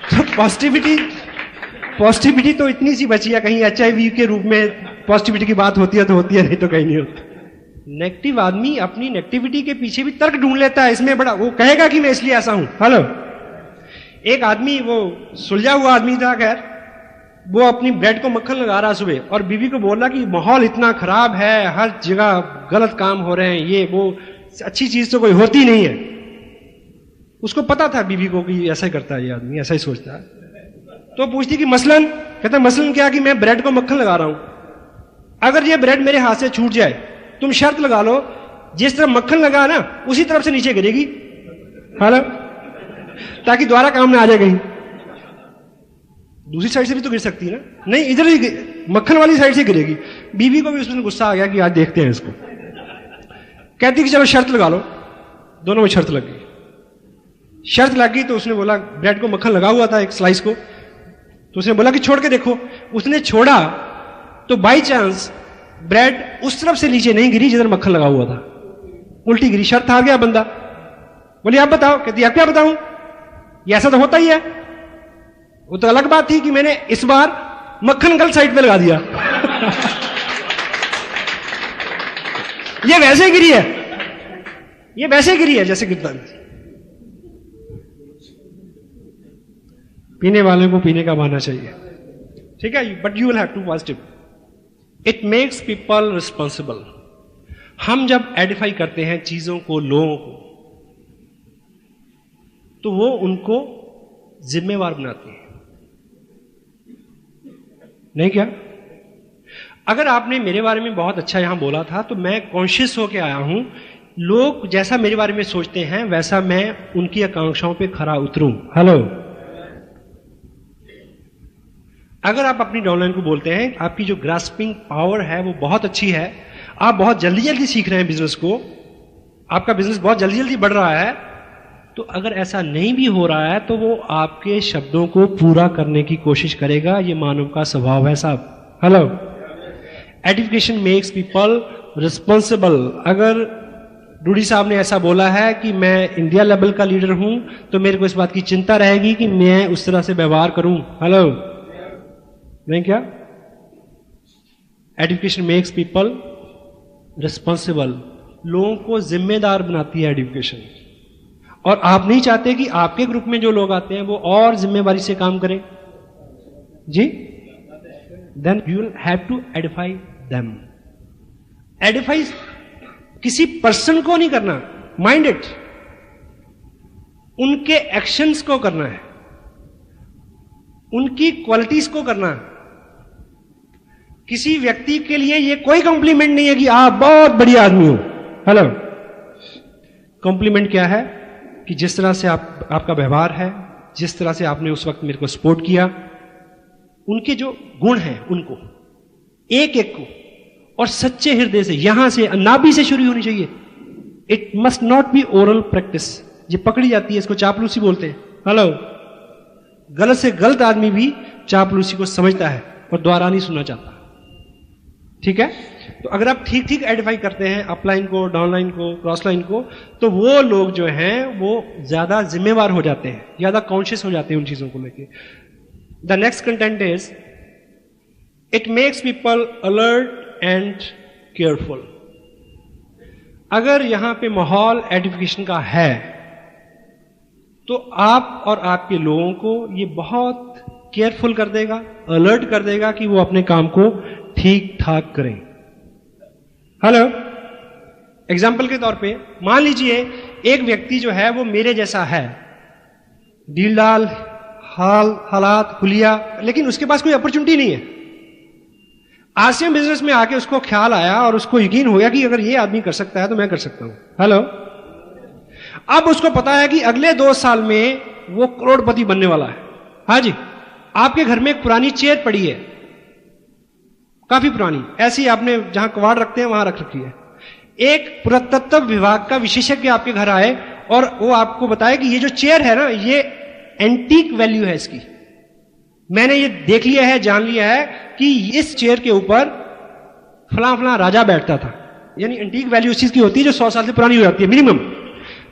तो पॉजिटिविटी तो इतनी सी बची है, कहीं HIV के रूप में पॉजिटिविटी की बात होती है तो होती है, नहीं तो कहीं नहीं होती। नेगेटिव आदमी अपनी नेगेटिविटी के पीछे भी तर्क ढूंढ लेता है, इसमें बड़ा वो कहेगा कि मैं इसलिए ऐसा हूं। हेलो, एक आदमी वो सुलझा हुआ आदमी था, खैर वो अपनी ब्रेड को मक्खन लगा रहा सुबह और बीवी को बोल रहा कि माहौल इतना खराब है, हर जगह गलत काम हो रहे हैं, ये वो अच्छी चीज तो कोई होती नहीं है। उसको पता था बीवी को कि ऐसा ही करता है ये आदमी, ऐसा ही सोचता है। तो पूछती कि मसलन, कहता मसलन क्या कि मैं ब्रेड को मक्खन लगा रहा हूं, अगर ये ब्रेड मेरे हाथ से छूट जाए, तुम शर्त लगा लो जिस तरफ मक्खन लगा ना उसी तरफ से नीचे गिरेगी, हेलो, ताकि दोबारा काम ना आ जाए कहीं। दूसरी साइड से भी तो गिर सकती है ना, नहीं इधर ही मक्खन वाली साइड से गिरेगी। बीवी को भी उसमें गुस्सा आ गया कि आज देखते हैं इसको। कहती कि चलो शर्त लगा लो, दोनों में शर्त लग गई। शर्त लग गई तो उसने बोला, ब्रेड को मक्खन लगा हुआ था एक स्लाइस को, तो उसने बोला कि छोड़ के देखो। उसने छोड़ा तो बाई चांस ब्रेड उस तरफ से नीचे नहीं गिरी जिधर मक्खन लगा हुआ था, उल्टी गिरी। शर्त हार गया बंदा। बोली आप बताओ, कहती आप क्या बताऊं, ये ऐसा तो होता ही है। वो तो अलग बात थी कि मैंने इस बार मक्खन गलत साइड पे लगा दिया। ये वैसे गिरी है, ये वैसे गिरी है जैसे गिरता है। पीने वाले को पीने का मानना चाहिए, ठीक है, but you will have to positive. It makes people responsible. हम जब एडिफाई करते हैं चीजों को, लोगों को, तो वो उनको जिम्मेवार बनाती है, नहीं क्या? अगर आपने मेरे बारे में बहुत अच्छा यहां बोला था तो मैं कॉन्शियस होके आया हूं, लोग जैसा मेरे बारे में सोचते हैं वैसा मैं उनकी आकांक्षाओं पे खरा उतरूं। हेलो, अगर आप अपनी डाउनलाइन को बोलते हैं, आपकी जो ग्रास्पिंग पावर है वो बहुत अच्छी है, आप बहुत जल्दी जल्दी सीख रहे हैं बिजनेस को, आपका बिजनेस बहुत जल्दी जल्दी बढ़ रहा है, तो अगर ऐसा नहीं भी हो रहा है तो वो आपके शब्दों को पूरा करने की कोशिश करेगा। ये मानव का स्वभाव है साहब। Hello, edification makes people responsible. अगर डूडी साहब ने ऐसा बोला है कि मैं इंडिया लेवल का लीडर हूं, तो मेरे को इस बात की चिंता रहेगी कि मैं उस तरह से व्यवहार करूं। हेलो, नहीं क्या? Education makes people responsible. लोगों को जिम्मेदार बनाती है एजुकेशन, और आप नहीं चाहते कि आपके ग्रुप में जो लोग आते हैं वो और जिम्मेवारी से काम करें जी, then you will have to edify them. Edify किसी पर्सन को नहीं करना, माइंड इट, उनके एक्शंस को करना है, उनकी क्वालिटीज को करना है। किसी व्यक्ति के लिए ये कोई कॉम्प्लीमेंट नहीं है कि आप बहुत बढ़िया आदमी हो। हेलो, कॉम्प्लीमेंट क्या है कि जिस तरह से आपका व्यवहार है, जिस तरह से आपने उस वक्त मेरे को सपोर्ट किया, उनके जो गुण हैं उनको एक एक को और सच्चे हृदय से, यहां से नाभि से शुरू होनी चाहिए। It must not be oral practice. ये पकड़ी जाती है, इसको चापलूसी बोलते हैं। हेलो, गलत से गलत आदमी भी चापलूसी को समझता है और दोबारा नहीं सुनना चाहता, ठीक है? तो अगर आप ठीक ठीक एडिफाई करते हैं अपलाइन को, डाउनलाइन को, क्रॉस लाइन को, तो वो लोग जो हैं वो ज्यादा जिम्मेवार हो जाते हैं, ज्यादा कॉन्शियस हो जाते हैं उन चीजों को लेके। The next content is it makes people alert and careful. अगर यहां पे माहौल एडिफिकेशन का है तो आप और आपके लोगों को ये बहुत केयरफुल कर देगा, अलर्ट कर देगा कि वो अपने काम को ठीक ठाक करें। हेलो, एग्जाम्पल के तौर पे मान लीजिए एक व्यक्ति जो है वो मेरे जैसा है, डीलडाल, हालात, हुलिया, लेकिन उसके पास कोई अपॉर्चुनिटी नहीं है। आसियम बिजनेस में आके उसको ख्याल आया और उसको यकीन हो गया कि अगर ये आदमी कर सकता है तो मैं कर सकता हूं। हेलो, अब उसको पता है कि अगले 2 साल में वो करोड़पति बनने वाला है। हाँ जी, आपके घर में एक पुरानी चेयर पड़ी है, काफी पुरानी, ऐसी आपने जहां कबाड़ रखते हैं वहां रख रखी है। एक पुरातत्व विभाग का विशेषज्ञ आपके घर आए और वो आपको बताए कि ये जो चेयर है ना, ये एंटीक वैल्यू है इसकी, मैंने ये देख लिया है, जान लिया है कि इस चेयर के ऊपर फला फला राजा बैठता था। यानी एंटीक वैल्यू उस चीज की होती है जो 100 साल से पुरानी हो जाती है मिनिमम।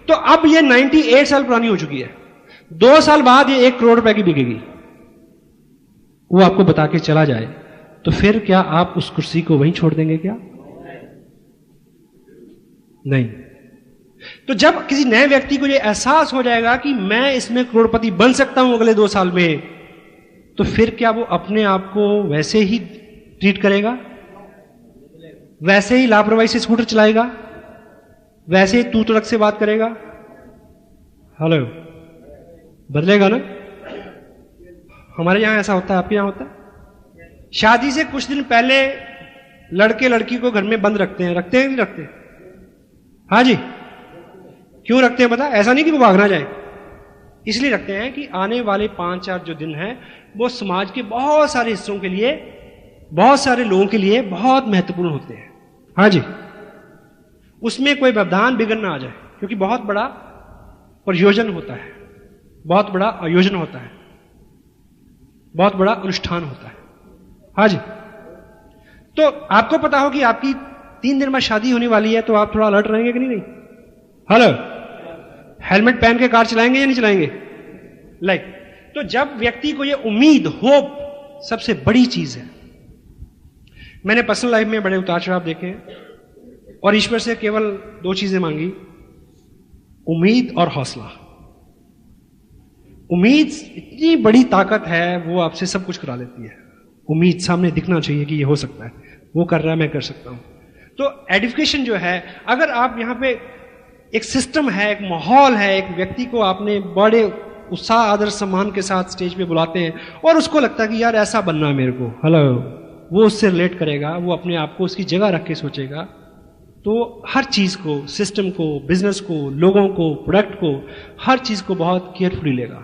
तो अब ये 98 साल पुरानी हो चुकी है, 2 साल बाद ये 1 करोड़ रुपए की बिकेगी। वो आपको बता के चला जाए तो फिर क्या आप उस कुर्सी को वहीं छोड़ देंगे क्या? नहीं। तो जब किसी नए व्यक्ति को ये एहसास हो जाएगा कि मैं इसमें करोड़पति बन सकता हूं अगले 2 साल में, तो फिर क्या वो अपने आप को वैसे ही ट्रीट करेगा, वैसे ही लापरवाही से स्कूटर चलाएगा, वैसे ही तू तड़क से बात करेगा? हेलो, बदलेगा ना? हमारे यहां ऐसा होता है, आपके यहां होता है? शादी से कुछ दिन पहले लड़के लड़की को घर में बंद रखते हैं कि नहीं रखते? हाँ जी, क्यों रखते हैं पता? ऐसा नहीं कि वो भागना जाए, इसलिए रखते हैं कि आने वाले 5-4 जो दिन हैं वो समाज के बहुत सारे हिस्सों के लिए, बहुत सारे लोगों के लिए बहुत महत्वपूर्ण होते हैं। हाँ जी, उसमें कोई व्यवधान बिगड़ ना आ जाए, क्योंकि बहुत बड़ा प्रयोजन होता है, बहुत बड़ा आयोजन होता है, बहुत बड़ा अनुष्ठान होता है। हाँ जी, तो आपको पता हो कि आपकी 3 दिन में शादी होने वाली है, तो आप थोड़ा अलर्ट रहेंगे कि नहीं? हेलो, हेलमेट पहन के कार चलाएंगे या नहीं चलाएंगे? तो जब व्यक्ति को ये उम्मीद, होप सबसे बड़ी चीज है। मैंने पर्सनल लाइफ में बड़े उतार चढ़ाव देखे और ईश्वर से केवल 2 चीजें मांगी, उम्मीद और हौसला। उम्मीद इतनी बड़ी ताकत है, वो आपसे सब कुछ करा देती है। उम्मीद सामने दिखना चाहिए कि ये हो सकता है, वो कर रहा है, मैं कर सकता हूं। तो एडिफिकेशन जो है, अगर आप यहां पे एक सिस्टम है, एक माहौल है, एक व्यक्ति को आपने बड़े उत्साह, आदर, सम्मान के साथ स्टेज पे बुलाते हैं और उसको लगता है कि यार ऐसा बनना है मेरे को, हेलो, वो उससे रिलेट करेगा, वो अपने आप को उसकी जगह रख के सोचेगा, तो हर चीज को, सिस्टम को, बिजनेस को, लोगों को, प्रोडक्ट को, हर चीज को बहुत केयरफुली लेगा,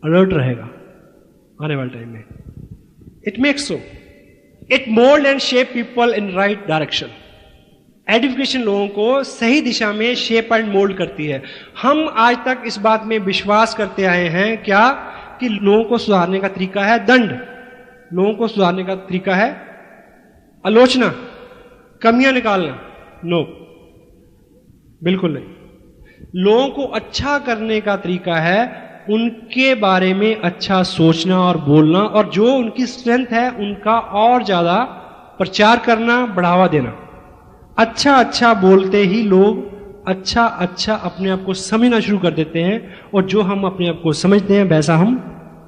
अलर्ट रहेगा आने वाले टाइम में। It makes so, it mould and shape people in right direction. Edification लोगों को सही दिशा में शेप एंड मोल्ड करती है। हम आज तक इस बात में विश्वास करते आए हैं क्या, कि लोगों को सुधारने का तरीका है दंड, लोगों को सुधारने का तरीका है आलोचना, कमियां निकालना। नो, बिल्कुल नहीं। लोगों को अच्छा करने का तरीका है उनके बारे में अच्छा सोचना और बोलना, और जो उनकी स्ट्रेंथ है उनका और ज्यादा प्रचार करना, बढ़ावा देना। अच्छा अच्छा बोलते ही लोग अच्छा अच्छा अपने आप को समझना शुरू कर देते हैं, और जो हम अपने आप को समझते हैं वैसा हम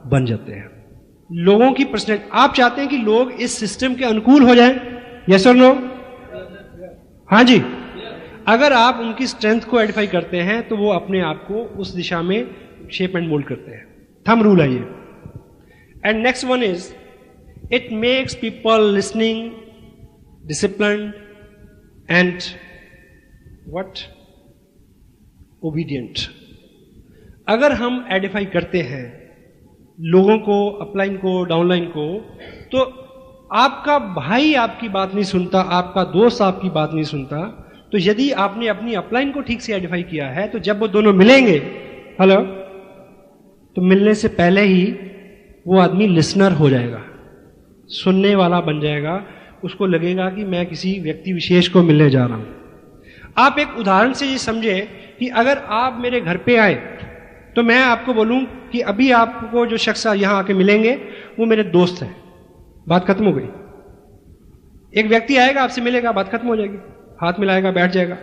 बन जाते हैं। लोगों की पर्सनैलिटी, आप चाहते हैं कि लोग इस सिस्टम के अनुकूल हो जाएं? यस और नो? हाँ जी। अगर आप उनकी स्ट्रेंथ को आइडेंटिफाई करते हैं तो वो अपने आप को उस दिशा में शेप एंड मोल्ड करते हैं। थंब रूल है ये। And next one is, it makes people listening, disciplined and what, obedient. अगर हम आइडेंटिफाई करते हैं लोगों को, अपलाइन को, डाउनलाइन को, तो आपका भाई आपकी बात नहीं सुनता, आपका दोस्त आपकी बात नहीं सुनता, तो यदि आपने अपनी अपलाइन को ठीक से आइडेंटिफाई किया है, तो जब वो दोनों मिलेंगे, हेलो, तो मिलने से पहले ही वो आदमी लिसनर हो जाएगा, सुनने वाला बन जाएगा। उसको लगेगा कि मैं किसी व्यक्ति विशेष को मिलने जा रहा हूं। आप एक उदाहरण से ये समझे कि अगर आप मेरे घर पे आए तो मैं आपको बोलूं कि अभी आपको जो शख्स यहां आके मिलेंगे वो मेरे दोस्त हैं, बात खत्म हो गई। एक व्यक्ति आएगा, आपसे मिलेगा, बात खत्म हो जाएगी, हाथ मिलाएगा, बैठ जाएगा।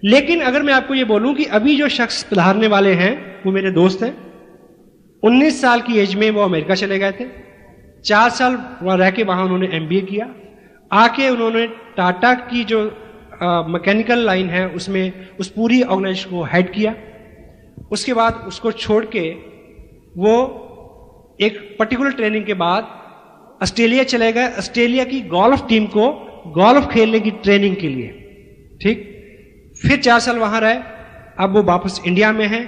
लेकिन अगर मैं आपको ये बोलूं कि अभी जो शख्स पधारने वाले हैं वो मेरे दोस्त हैं, 19 साल की एज में वो अमेरिका चले गए थे, 4 साल वहां रह के वहां उन्होंने MBA किया, आके उन्होंने टाटा की जो मैकेनिकल लाइन है उसमें उस पूरी ऑर्गेनाइजेशन को हेड किया। उसके बाद उसको छोड़ के वो एक पर्टिकुलर ट्रेनिंग के बाद ऑस्ट्रेलिया चले गए, ऑस्ट्रेलिया की गोल्फ टीम को गोल्फ खेलने की ट्रेनिंग के लिए। ठीक, फिर 4 साल वहां रहे, अब वो वापस इंडिया में है।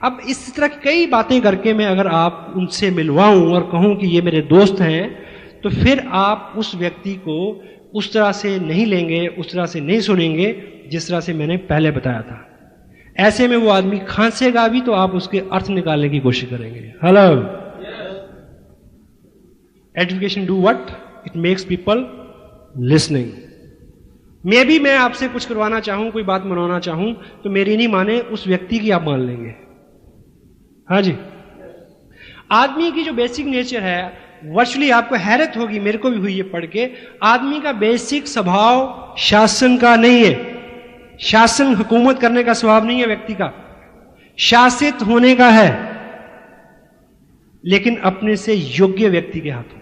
अब इस तरह की कई बातें करके मैं अगर आप उनसे मिलवाऊं और कहूं कि ये मेरे दोस्त हैं, तो फिर आप उस व्यक्ति को उस तरह से नहीं लेंगे, उस तरह से नहीं सुनेंगे जिस तरह से मैंने पहले बताया था। ऐसे में वो आदमी खांसेगा भी तो आप उसके अर्थ निकालने की कोशिश करेंगे। Hello, education do what, it makes people listening. मे भी मैं आपसे कुछ करवाना चाहूं, कोई बात मनवाना चाहूं, तो मेरी नहीं माने, उस व्यक्ति की आप मान लेंगे। हाँ जी, आदमी की जो बेसिक नेचर है, वर्चुअली आपको हैरत होगी, मेरे को भी हुई ये पढ़ के, आदमी का बेसिक स्वभाव शासन का नहीं है। शासन हुकूमत करने का स्वभाव नहीं है व्यक्ति का, शासित होने का है, लेकिन अपने से योग्य व्यक्ति के हाथों।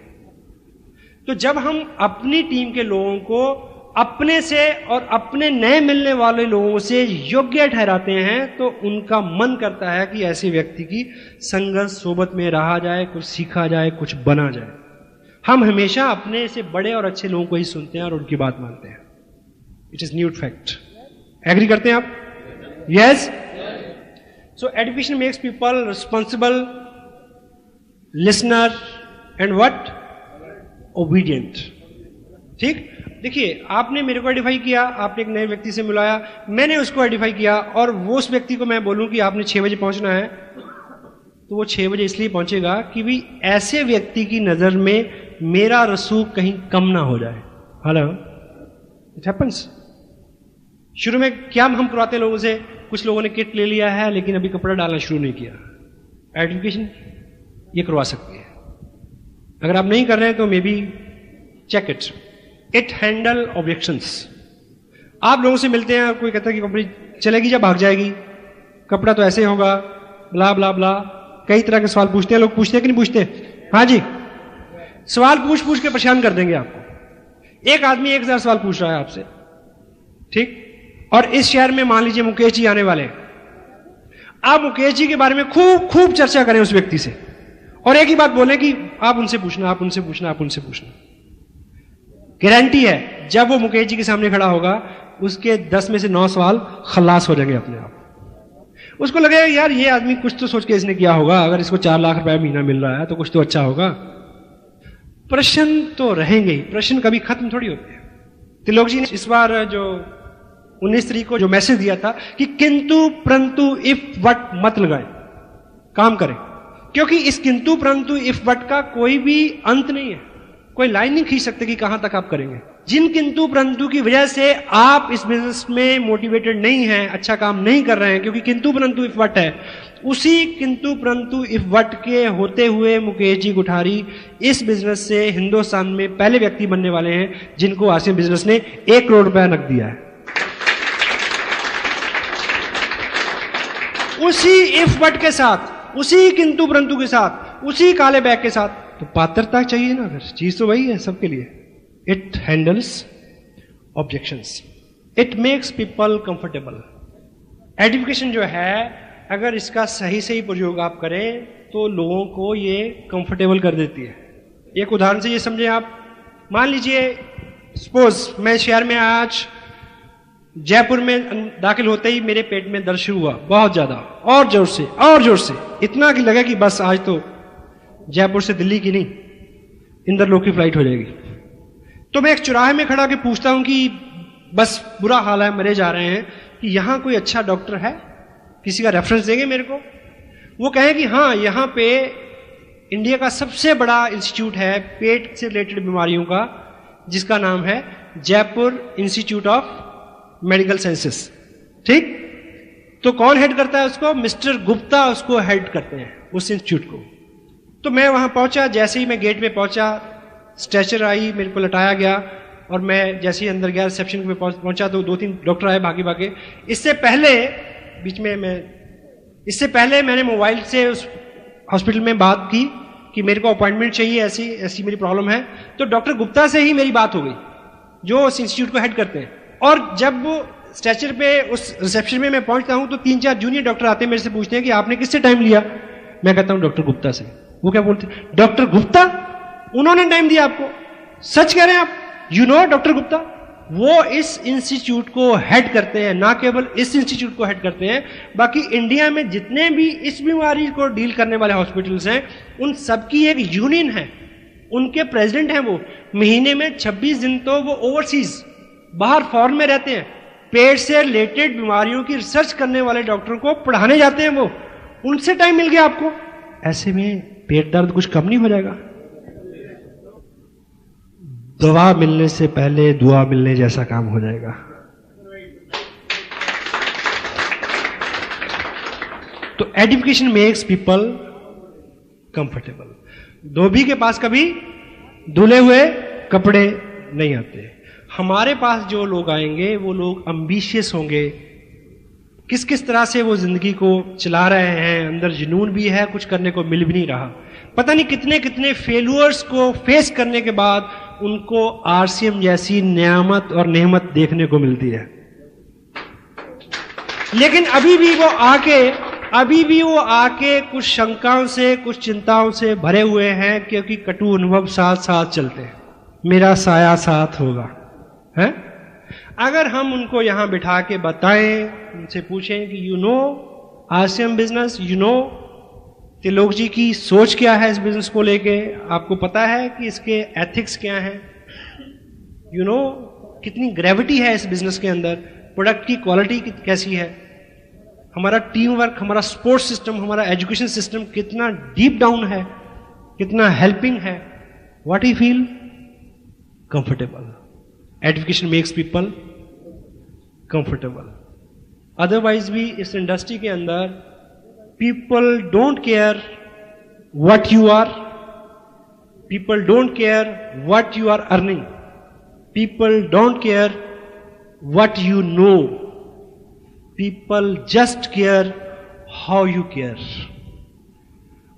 तो जब हम अपनी टीम के लोगों को अपने से और अपने नए मिलने वाले लोगों से योग्य ठहराते हैं तो उनका मन करता है कि ऐसे व्यक्ति की संगत सोबत में रहा जाए, कुछ सीखा जाए, कुछ बना जाए। हम हमेशा अपने से बड़े और अच्छे लोगों को ही सुनते हैं और उनकी बात मानते हैं। It is nude fact. Agree करते हैं आप? Yes. So education makes people responsible, listener and what, obedient. ठीक। देखिए, आपने मेरे को आइडेंटिफाई किया, आपने एक नए व्यक्ति से मिलाया, मैंने उसको आइडेंटिफाई किया, और वो उस व्यक्ति को मैं बोलूं कि आपने 6 बजे पहुंचना है, तो वो 6 बजे इसलिए पहुंचेगा कि भी ऐसे व्यक्ति की नजर में मेरा रसूख कहीं कम ना हो जाए। Hello, it happens. शुरू में क्या हम करवाते लोगों से, कुछ लोगों ने किट ले लिया है लेकिन अभी कपड़ा डालना शुरू नहीं किया। आइडेंटिफिकेशन ये करवा सकती है। अगर आप नहीं कर रहे हैं तो maybe check it. It handle objections. आप लोगों से मिलते हैं, कोई कहता है कि कंपनी चलेगी या भाग जाएगी, कपड़ा तो ऐसे होगा, ब्ला ब्ला ब्ला, कई तरह के सवाल पूछते हैं लोग। पूछते हैं कि नहीं पूछते? हाँ जी, सवाल पूछ पूछ के परेशान कर देंगे आपको। एक आदमी 1000 सवाल पूछ रहा है आपसे, ठीक, और इस शहर में मान लीजिए मुकेश जी आने वाले हैं। आप मुकेश जी के बारे में खूब खूब चर्चा करें उस व्यक्ति से, और एक ही बात बोलें कि आप उनसे पूछना, आप उनसे पूछना, आप उनसे पूछना। गारंटी है जब वो मुकेश जी के सामने खड़ा होगा उसके 10 में से 9 सवाल खलास हो जाएंगे अपने आप। उसको लगेगा यार ये आदमी कुछ तो सोच के इसने किया होगा, अगर इसको 4 लाख रुपए महीना मिल रहा है तो कुछ तो अच्छा होगा। प्रश्न तो रहेंगे ही, प्रश्न कभी खत्म थोड़ी होते हैं। तिलोक जी ने इस बार जो 19 तारीख को जो मैसेज दिया था कि किंतु परंतु इफ वट मत लगाए, काम करें, क्योंकि इस किंतु परंतु इफ वट का कोई भी अंत नहीं है, कोई लाइन नहीं खींच सकते कि कहां तक आप करेंगे। जिन किंतु परंतु की वजह से आप इस बिजनेस में मोटिवेटेड नहीं हैं, अच्छा काम नहीं कर रहे हैं, क्योंकि किंतु परंतु इफ वट है, उसी किंतु परंतु इफ वट के होते हुए मुकेश जी कुठारी इस बिजनेस से हिंदुस्तान में पहले व्यक्ति बनने वाले हैं जिनको आसियान बिजनेस ने 1 करोड़ रुपया नकद दिया है। उसी इफ वट के साथ, उसी किंतु परंतु के साथ, उसी काले बैग के साथ, तो पात्रता चाहिए ना, अगर चीज तो वही है सबके लिए। It handles objections, it makes people comfortable. Education जो है, अगर इसका सही सही प्रयोग आप करें तो लोगों को ये कंफर्टेबल कर देती है। एक उदाहरण से ये समझें आप, मान लीजिए सपोज मैं शहर में आज जयपुर में दाखिल होते ही मेरे पेट में दर्द शुरू हुआ बहुत ज्यादा, और जोर से और जोर से, इतना कि लगा कि बस आज तो जयपुर से दिल्ली की नहीं इंदरलोक की फ्लाइट हो जाएगी। तो मैं एक चौराहे में खड़ा के पूछता हूं कि बस बुरा हाल है, मरे जा रहे हैं, कि यहां कोई अच्छा डॉक्टर है, किसी का रेफरेंस देंगे मेरे को? वो कहे कि हाँ, यहां पे इंडिया का सबसे बड़ा इंस्टीट्यूट है पेट से रिलेटेड बीमारियों का, जिसका नाम है Jaipur institute of medical sciences. ठीक। तो कौन हेड करता है उसको? मिस्टर गुप्ता उसको हेड करते हैं, उस इंस्टीट्यूट को। तो मैं वहां पहुंचा, जैसे ही मैं गेट में पहुंचा, स्ट्रेचर आई, मेरे को लटाया गया, और मैं जैसे ही अंदर गया रिसेप्शन में पहुंचा तो 2-3 डॉक्टर आए भागे भागे। इससे पहले मैंने मोबाइल से उस हॉस्पिटल में बात की कि मेरे को अपॉइंटमेंट चाहिए, ऐसी ऐसी मेरी प्रॉब्लम है। तो डॉक्टर गुप्ता से ही मेरी बात हो गई, जो उस इंस्टीट्यूट को हेड करते हैं। और जब वो स्ट्रेचर पे उस रिसेप्शन में मैं पहुंचता हूं तो 3-4 जूनियर डॉक्टर आते हैं, मेरे से पूछते हैं कि आपने किससे टाइम लिया? मैं कहता हूं डॉक्टर गुप्ता से। वो क्या बोलते हैं? डॉक्टर गुप्ता, उन्होंने टाइम दिया आपको? सच कह रहे हैं आप? You know doctor Gupta? वो इस इंस्टीट्यूट को हेड करते हैं, ना केवल इस इंस्टीट्यूट को हेड करते हैं, बाकी इंडिया में जितने भी इस बीमारी को डील करने वाले हॉस्पिटल्स हैं उन सबकी एक यूनियन है, उनके प्रेसिडेंट हैं। वो महीने में 26 दिन तो वो ओवरसीज बाहर फॉरेन में रहते हैं, पेट से रिलेटेड बीमारियों की रिसर्च करने वाले डॉक्टरों को पढ़ाने जाते हैं। वो, उनसे टाइम मिल गया आपको। ऐसे में पेट दर्द कुछ कम नहीं हो जाएगा? दवा मिलने से पहले दुआ मिलने जैसा काम हो जाएगा। तो एजुकेशन मेक्स पीपल कंफर्टेबल। धोबी के पास कभी धुले हुए कपड़े नहीं आते। हमारे पास जो लोग आएंगे वो लोग एम्बिशियस होंगे, किस किस तरह से वो जिंदगी को चला रहे हैं, अंदर जुनून भी है, कुछ करने को मिल भी नहीं रहा, पता नहीं कितने कितने फेल्यूअर्स को फेस करने के बाद उनको आरसीएम जैसी नियामत और नेमत देखने को मिलती है। लेकिन अभी भी वो आके कुछ शंकाओं से, कुछ चिंताओं से भरे हुए हैं, क्योंकि कटु अनुभव साथ साथ चलते हैं। मेरा साया साथ होगा, है? अगर हम उनको यहां बिठा के बताएं, उनसे पूछें कि you know RCM business, you know Trilok ji की सोच क्या है इस बिजनेस को लेके, आपको पता है कि इसके एथिक्स क्या हैं, यू नो कितनी ग्रेविटी है इस बिजनेस के अंदर, प्रोडक्ट की क्वालिटी कैसी है, हमारा टीम वर्क, हमारा स्पोर्ट्स सिस्टम, हमारा एजुकेशन सिस्टम कितना डीप डाउन है, कितना हेल्पिंग है, what you feel comfortable. Education makes people comfortable. Otherwise भी इस इंडस्ट्री के अंदर people don't care what you are, people don't care what you are earning, people don't care what you know, people just care how you care.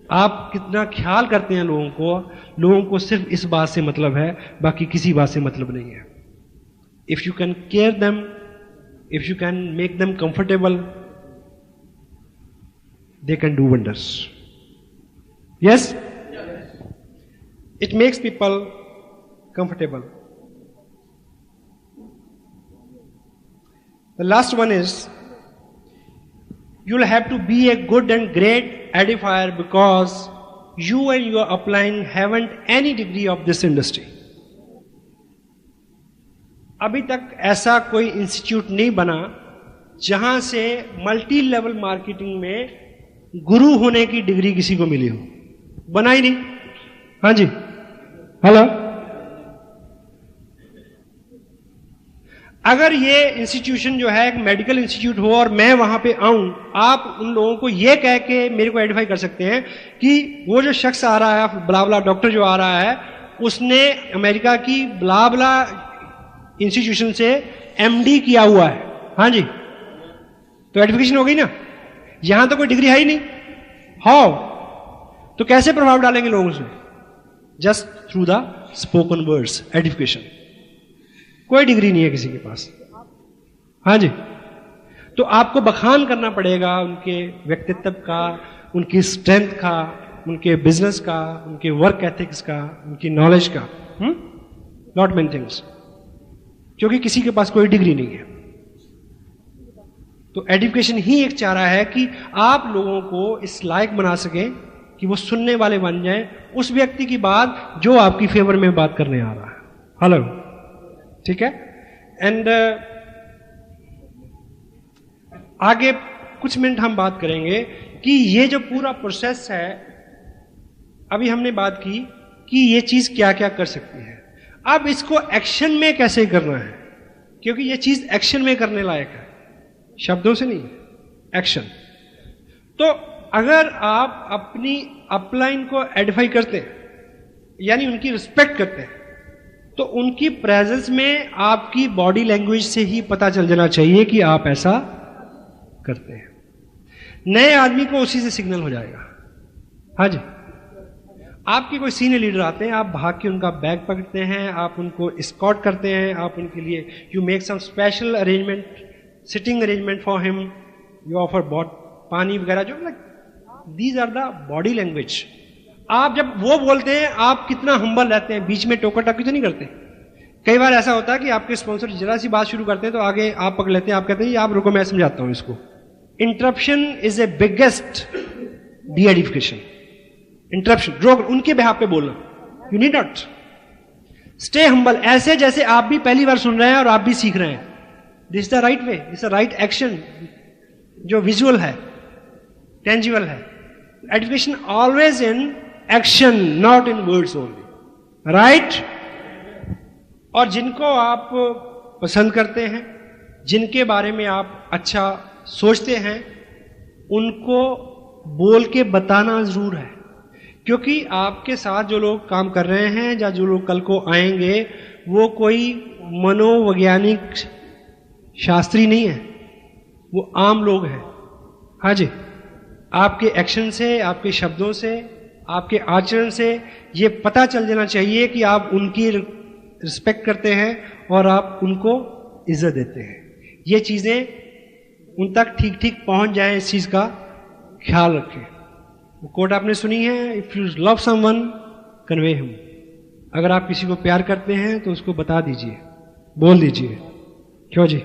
आप कितना ख्याल करते हैं लोगों को सिर्फ इस बात से मतलब है, बाकी किसी बात से मतलब नहीं है। If you can care them, if you can make them comfortable, they can do wonders. Yes? It makes people comfortable. The last one is, you'll have to be a good and great edifier because you and your upline haven't any degree of this industry. अभी तक ऐसा कोई institute नहीं बना जहां से multi level marketing में गुरु होने की डिग्री किसी को मिली हो, बना ही नहीं। हाँ जी, हेलो। अगर ये इंस्टीट्यूशन जो है एक मेडिकल इंस्टीट्यूट हो और मैं वहां पे आऊं, आप उन लोगों को ये कह के मेरे को आइडेंटिफाई कर सकते हैं कि वो जो शख्स आ रहा है, ब्लाबला डॉक्टर जो आ रहा है, उसने अमेरिका की ब्लाबला इंस्टीट्यूशन से एमडी किया हुआ है। हाँ जी, तो आइडेंटिफिकेशन हो गई ना। यहां तो कोई डिग्री है ही नहीं, हाउ? तो कैसे प्रभाव डालेंगे लोगों से? Just through the spoken words, edification. कोई डिग्री नहीं है किसी के पास। हाँ जी, तो आपको बखान करना पड़ेगा उनके व्यक्तित्व का, उनकी स्ट्रेंथ का, उनके बिजनेस का, उनके वर्क एथिक्स का, उनकी नॉलेज का, नॉट मेनी थिंग्स, क्योंकि किसी के पास कोई डिग्री नहीं है। तो एजुकेशन ही एक चारा है कि आप लोगों को इस लायक बना सकें कि वो सुनने वाले बन जाएं उस व्यक्ति की बात जो आपकी फेवर में बात करने आ रहा है। हेलो, ठीक है। एंड आगे कुछ मिनट हम बात करेंगे कि ये जो पूरा प्रोसेस है, अभी हमने बात की कि ये चीज क्या क्या कर सकती है, अब इसको एक्शन में कैसे करना है, क्योंकि ये चीज एक्शन में करने लायक है, शब्दों से नहीं, एक्शन। तो अगर आप अपनी अपलाइन को एडिफाई करते हैं, यानी उनकी रिस्पेक्ट करते हैं, तो उनकी प्रेजेंस में आपकी बॉडी लैंग्वेज से ही पता चल जाना चाहिए कि आप ऐसा करते हैं। नए आदमी को उसी से सिग्नल हो जाएगा। हाँ जी, आपके कोई सीनियर लीडर आते हैं, आप भाग के उनका बैग पकड़ते हैं, आप उनको एस्कॉर्ट करते हैं, आप उनके लिए you make some special arrangement, sitting arrangement for him, you offer पानी वगैरह, जो like these are the body language. आप जब वो बोलते हैं, आप कितना हम्बल रहते हैं, बीच में टोका टाकी तो नहीं करते। कई बार ऐसा होता है कि आपके स्पॉन्सर जरा सी बात शुरू करते हैं तो आगे आप पकड़ लेते हैं, आप कहते हैं आप रुको मैं समझाता हूं इसको। Interruption is a biggest D edification. Interruption, रोक, उनके बिहाफ पे बोलना, you need not, stay humble, ऐसे जैसे आप भी पहली बार सुन रहे हैं और आप भी सीख रहे हैं। This is the right way, this is the right action, जो विजुअल है, टेंजिबल है। Education always in action, not in words only, right. और जिनको आप पसंद करते हैं, जिनके बारे में आप अच्छा सोचते हैं, उनको बोल के बताना जरूर है, क्योंकि आपके साथ जो लोग काम कर रहे हैं या जो लोग कल को आएंगे वो कोई मनोवैज्ञानिक शास्त्री नहीं है, वो आम लोग हैं। हाँ जी, आपके एक्शन से, आपके शब्दों से, आपके आचरण से ये पता चल जाना चाहिए कि आप उनकी रिस्पेक्ट करते हैं और आप उनको इज्जत देते हैं। ये चीजें उन तक ठीक ठीक पहुंच जाए, इस चीज का ख्याल रखें। वो कोट आपने सुनी है, if you love someone convey him. अगर आप किसी को प्यार करते हैं तो उसको बता दीजिए, बोल दीजिए। क्यों जी?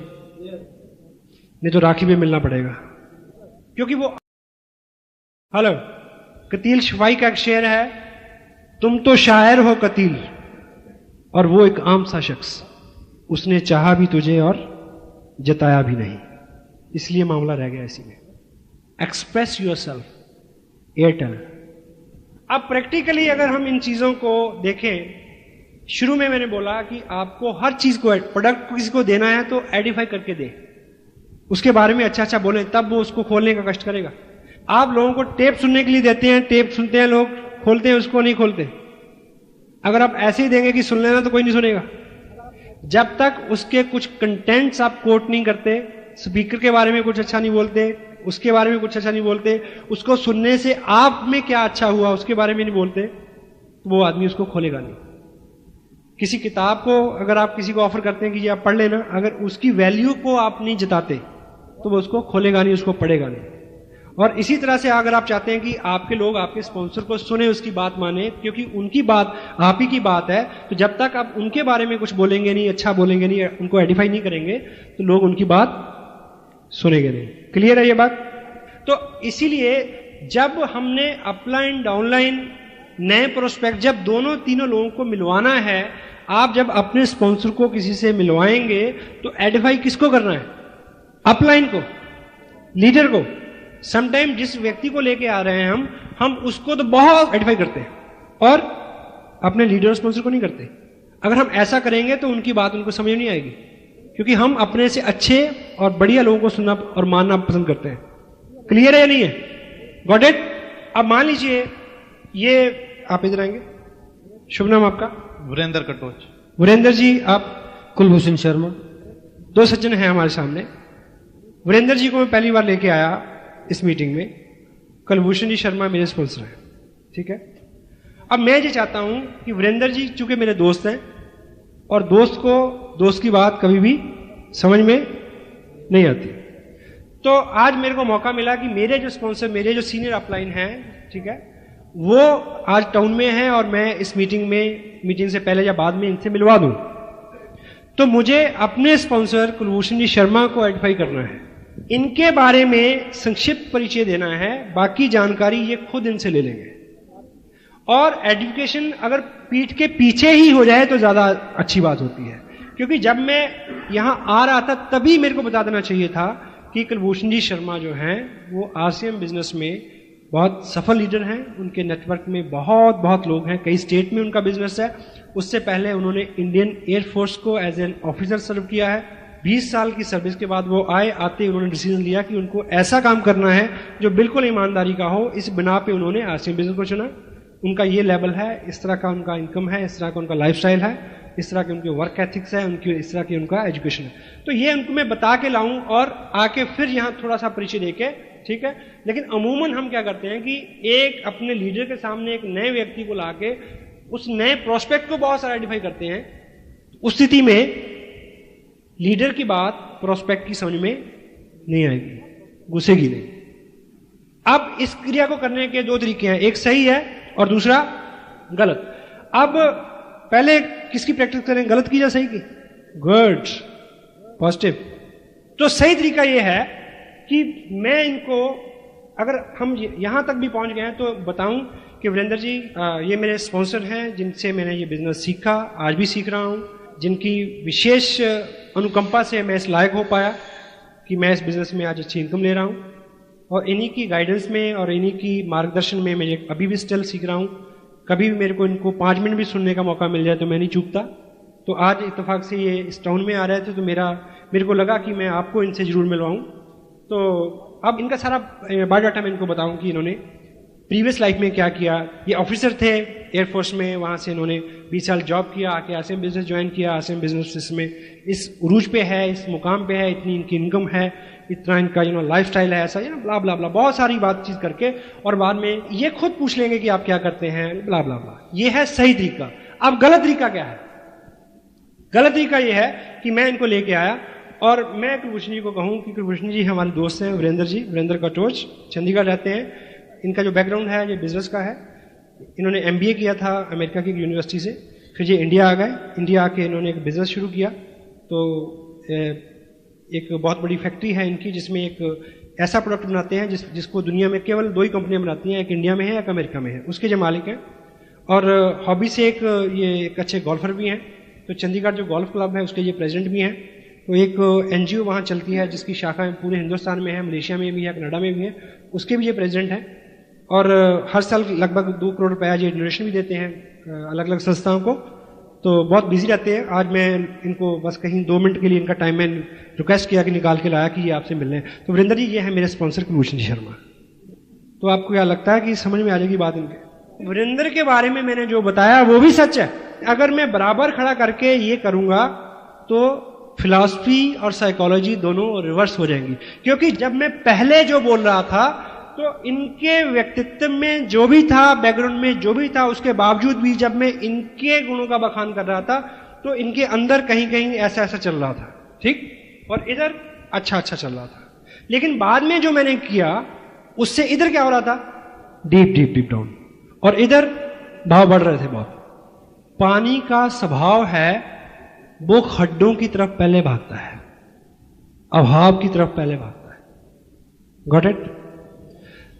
नहीं तो राखी में मिलना पड़ेगा, क्योंकि वो हेलो कतील शफाई का एक शेर है, तुम तो शायर हो कतील और वो एक आम सा शख्स, उसने चाहा भी तुझे और जताया भी नहीं, इसलिए मामला रह गया इसी में। Express yourself, Airtel. अब प्रैक्टिकली अगर हम इन चीजों को देखें, शुरू में मैंने बोला कि आपको हर चीज को, प्रोडक्ट को किसी को देना है तो एडिफाई करके दें, उसके बारे में अच्छा अच्छा बोलें, तब वो उसको खोलने का कष्ट करेगा। आप लोगों को टेप सुनने के लिए देते हैं, टेप सुनते हैं लोग, खोलते हैं उसको नहीं खोलते। अगर आप ऐसे ही देंगे कि सुन लेना तो कोई नहीं सुनेगा। जब तक उसके कुछ कंटेंट्स आप कोट नहीं करते, स्पीकर के बारे में कुछ अच्छा नहीं बोलते, उसके बारे में कुछ अच्छा नहीं बोलते, उसको सुनने से आप में क्या अच्छा हुआ उसके बारे में नहीं बोलते, तो वो आदमी उसको खोलेगा नहीं। किसी किताब को अगर आप किसी को ऑफर करते हैं कि ये आप पढ़ लेना, अगर उसकी वैल्यू को आप नहीं जताते तो वो उसको खोलेगा नहीं, उसको पढ़ेगा नहीं। और इसी तरह से अगर आप चाहते हैं कि आपके लोग आपके स्पॉन्सर को सुने, उसकी बात माने, क्योंकि उनकी बात आप ही की बात है, तो जब तक आप उनके बारे में कुछ बोलेंगे नहीं, अच्छा बोलेंगे नहीं, उनको एडिफाई नहीं करेंगे, तो लोग उनकी बात सुनेंगे नहीं। क्लियर है ये बात? तो इसीलिए जब हमने अपलाइन डाउनलाइन नए प्रोस्पेक्ट, जब दोनों तीनों लोगों को मिलवाना है, आप जब अपने स्पॉन्सर को किसी से मिलवाएंगे तो एडिफाई किसको करना है? अपलाइन को, लीडर को। समटाइम जिस व्यक्ति को लेके आ रहे हैं हम उसको तो बहुत एडिफाई करते हैं और अपने लीडर स्पॉन्सर को नहीं करते। अगर हम ऐसा करेंगे तो उनकी बात उनको समझ नहीं आएगी, क्योंकि हम अपने से अच्छे और बढ़िया लोगों को सुनना और मानना पसंद करते हैं। क्लियर है या नहीं है? Got it? अब मान लीजिए ये आप इधर आएंगे, शुभ नाम आपका? वीरेंद्र कटोच। वीरेंद्र जी, आप? कुलभूषण शर्मा। दो सज्जन हैं हमारे सामने। वीरेंद्र जी को मैं पहली बार लेके आया इस मीटिंग में, कुलभूषण जी शर्मा मेरे स्पॉन्सर हैं, ठीक है। अब मैं ये चाहता हूं कि वीरेंद्र जी चूंकि मेरे दोस्त हैं और दोस्त को दोस्त की बात कभी भी समझ में नहीं आती, तो आज मेरे को मौका मिला कि मेरे जो स्पॉन्सर, मेरे जो सीनियर अपलाइन हैं, ठीक है, वो आज टाउन में हैं और मैं इस मीटिंग से पहले या बाद में इनसे मिलवा दूं। तो मुझे अपने स्पॉन्सर कुलभूषण जी शर्मा को आइडेंटिफाई करना है, इनके बारे में संक्षिप्त परिचय देना है, बाकी जानकारी ये खुद इनसे ले लेंगे। और एजुकेशन अगर पीठ के पीछे ही हो जाए तो ज्यादा अच्छी बात होती है, क्योंकि जब मैं यहां आ रहा था तभी मेरे को बता देना चाहिए था कि कुलभूषण जी शर्मा जो हैं वो आरसीएम बिजनेस में बहुत सफल लीडर हैं, उनके नेटवर्क में बहुत लोग हैं, कई स्टेट में उनका बिजनेस है। उससे पहले उन्होंने इंडियन एयरफोर्स को एज एन ऑफिसर सर्व किया है। 20 साल की सर्विस के बाद वो आते उन्होंने डिसीजन लिया कि उनको ऐसा काम करना है जो बिल्कुल ईमानदारी का हो। इस बिना पे उन्होंने आरसीएम बिजनेस को चुना। उनका ये लेवल है, इस तरह का उनका इनकम है, इस तरह का उनका लाइफस्टाइल है, इस तरह के उनके वर्क एथिक्स है, उनकी इस तरह की उनका एजुकेशन है। तो ये उनको मैं बता के लाऊं और आके फिर यहाँ थोड़ा सा परिचय देके, ठीक है। लेकिन अमूमन हम क्या करते हैं कि एक अपने लीडर के सामने एक नए व्यक्ति को लाके उस नए प्रोस्पेक्ट को बहुत सारा आइडेंटिफाई करते हैं। उस स्थिति में लीडर की बात प्रोस्पेक्ट की समझ में नहीं आएगी, घुसेगी नहीं। अब इस क्रिया को करने के दो तरीके हैं, एक सही है और दूसरा गलत। अब पहले किसकी प्रैक्टिस करें, गलत की या सही की? Good, positive. तो सही तरीका यह है कि मैं इनको, अगर हम यहां तक भी पहुंच गए हैं तो बताऊं कि वीरेंद्र जी ये मेरे स्पॉन्सर हैं जिनसे मैंने ये बिजनेस सीखा, आज भी सीख रहा हूं, जिनकी विशेष अनुकंपा से मैं इस लायक हो पाया कि मैं इस बिजनेस में आज अच्छी इनकम ले रहा हूं। और इन्हीं की गाइडेंस में और इन्हीं की मार्गदर्शन में मैं अभी भी स्टिल सीख रहा हूं। कभी भी मेरे को इनको 5 मिनट भी सुनने का मौका मिल जाए तो मैं नहीं चूकता। तो आज इत्तेफाक से ये इस टाउन में आ रहे थे तो मेरे को लगा कि मैं आपको इनसे जरूर मिलवाऊं। तो अब इनका सारा बायोडाटा मैं इनको बताऊं कि इन्होंने प्रीवियस लाइफ में क्या किया। ये ऑफिसर थे एयरफोर्स में, वहाँ से इन्होंने 20 साल जॉब किया, आके आसिम बिजनेस ज्वाइन किया, आसिम बिजनेस में इस उरूज पे है, इस मुकाम पे है, इतनी इनकी इनकम है, इतना इनका लाइफ स्टाइल है, ऐसा ब्ला ब्ला ब्ला, बहुत सारी बातचीत करके, और बाद में ये खुद पूछ लेंगे कि आप क्या करते हैं, ब्ला ब्ला ब्ला। ये है सही तरीका। अब गलत तरीका क्या है? गलत तरीका ये है कि मैं इनको लेके आया और मैं कुलभूषण जी को कहूँ कि कुलभूषण जी हमारे दोस्त हैं, वीरेंद्र जी, वीरेंद्र कटोच, चंडीगढ़ रहते हैं। इनका जो बैकग्राउंड है ये बिजनेस का है। इन्होंने MBA किया था अमेरिका की यूनिवर्सिटी से, फिर ये इंडिया आ गए। इंडिया आके इन्होंने एक बिजनेस शुरू किया। तो एक बहुत बड़ी फैक्ट्री है इनकी, जिसमें एक ऐसा प्रोडक्ट बनाते हैं जिसको दुनिया में केवल 2 ही कंपनियां बनाती हैं, एक इंडिया में है, एक अमेरिका में है। उसके जो मालिक हैं, और हॉबी से एक अच्छे गोल्फर भी हैं। तो चंडीगढ़ जो गोल्फ क्लब है उसके ये प्रेसिडेंट भी हैं। तो एक NGO वहाँ चलती है जिसकी शाखा पूरे हिंदुस्तान में है, मलेशिया में भी है, कनाडा में भी है, उसके भी ये प्रेसिडेंट हैं। और हर साल लगभग 2 करोड़ रुपया ये डोनेशन भी देते हैं अलग अलग संस्थाओं को। तो बहुत बिजी रहते हैं। आज मैं इनको बस कहीं 2 मिनट के लिए इनका टाइम मैंने रिक्वेस्ट किया कि निकाल के लाया कि ये आपसे मिलने। तो वीरेंद्र जी, ये है मेरे स्पॉन्सर कुलभूषण जी शर्मा। तो आपको क्या लगता है कि समझ में आ जाएगी बात इनके? वीरेंद्र के बारे में मैंने जो बताया वो भी सच है। अगर मैं बराबर खड़ा करके ये करूंगा तो फिलॉसफी और साइकोलॉजी दोनों रिवर्स हो जाएंगी। क्योंकि जब मैं पहले जो बोल रहा था तो इनके व्यक्तित्व में जो भी था, बैकग्राउंड में जो भी था, उसके बावजूद भी जब मैं इनके गुणों का बखान कर रहा था तो इनके अंदर कहीं कहीं ऐसा ऐसा चल रहा था, ठीक, और इधर अच्छा अच्छा चल रहा था। लेकिन बाद में जो मैंने किया उससे इधर क्या हो रहा था, डीप डीप डीप डाउन, और इधर भाव बढ़ रहे थे बहुत। पानी का स्वभाव है वो खड्डों की तरफ पहले भागता है, अभाव की तरफ पहले भागता है। Got it?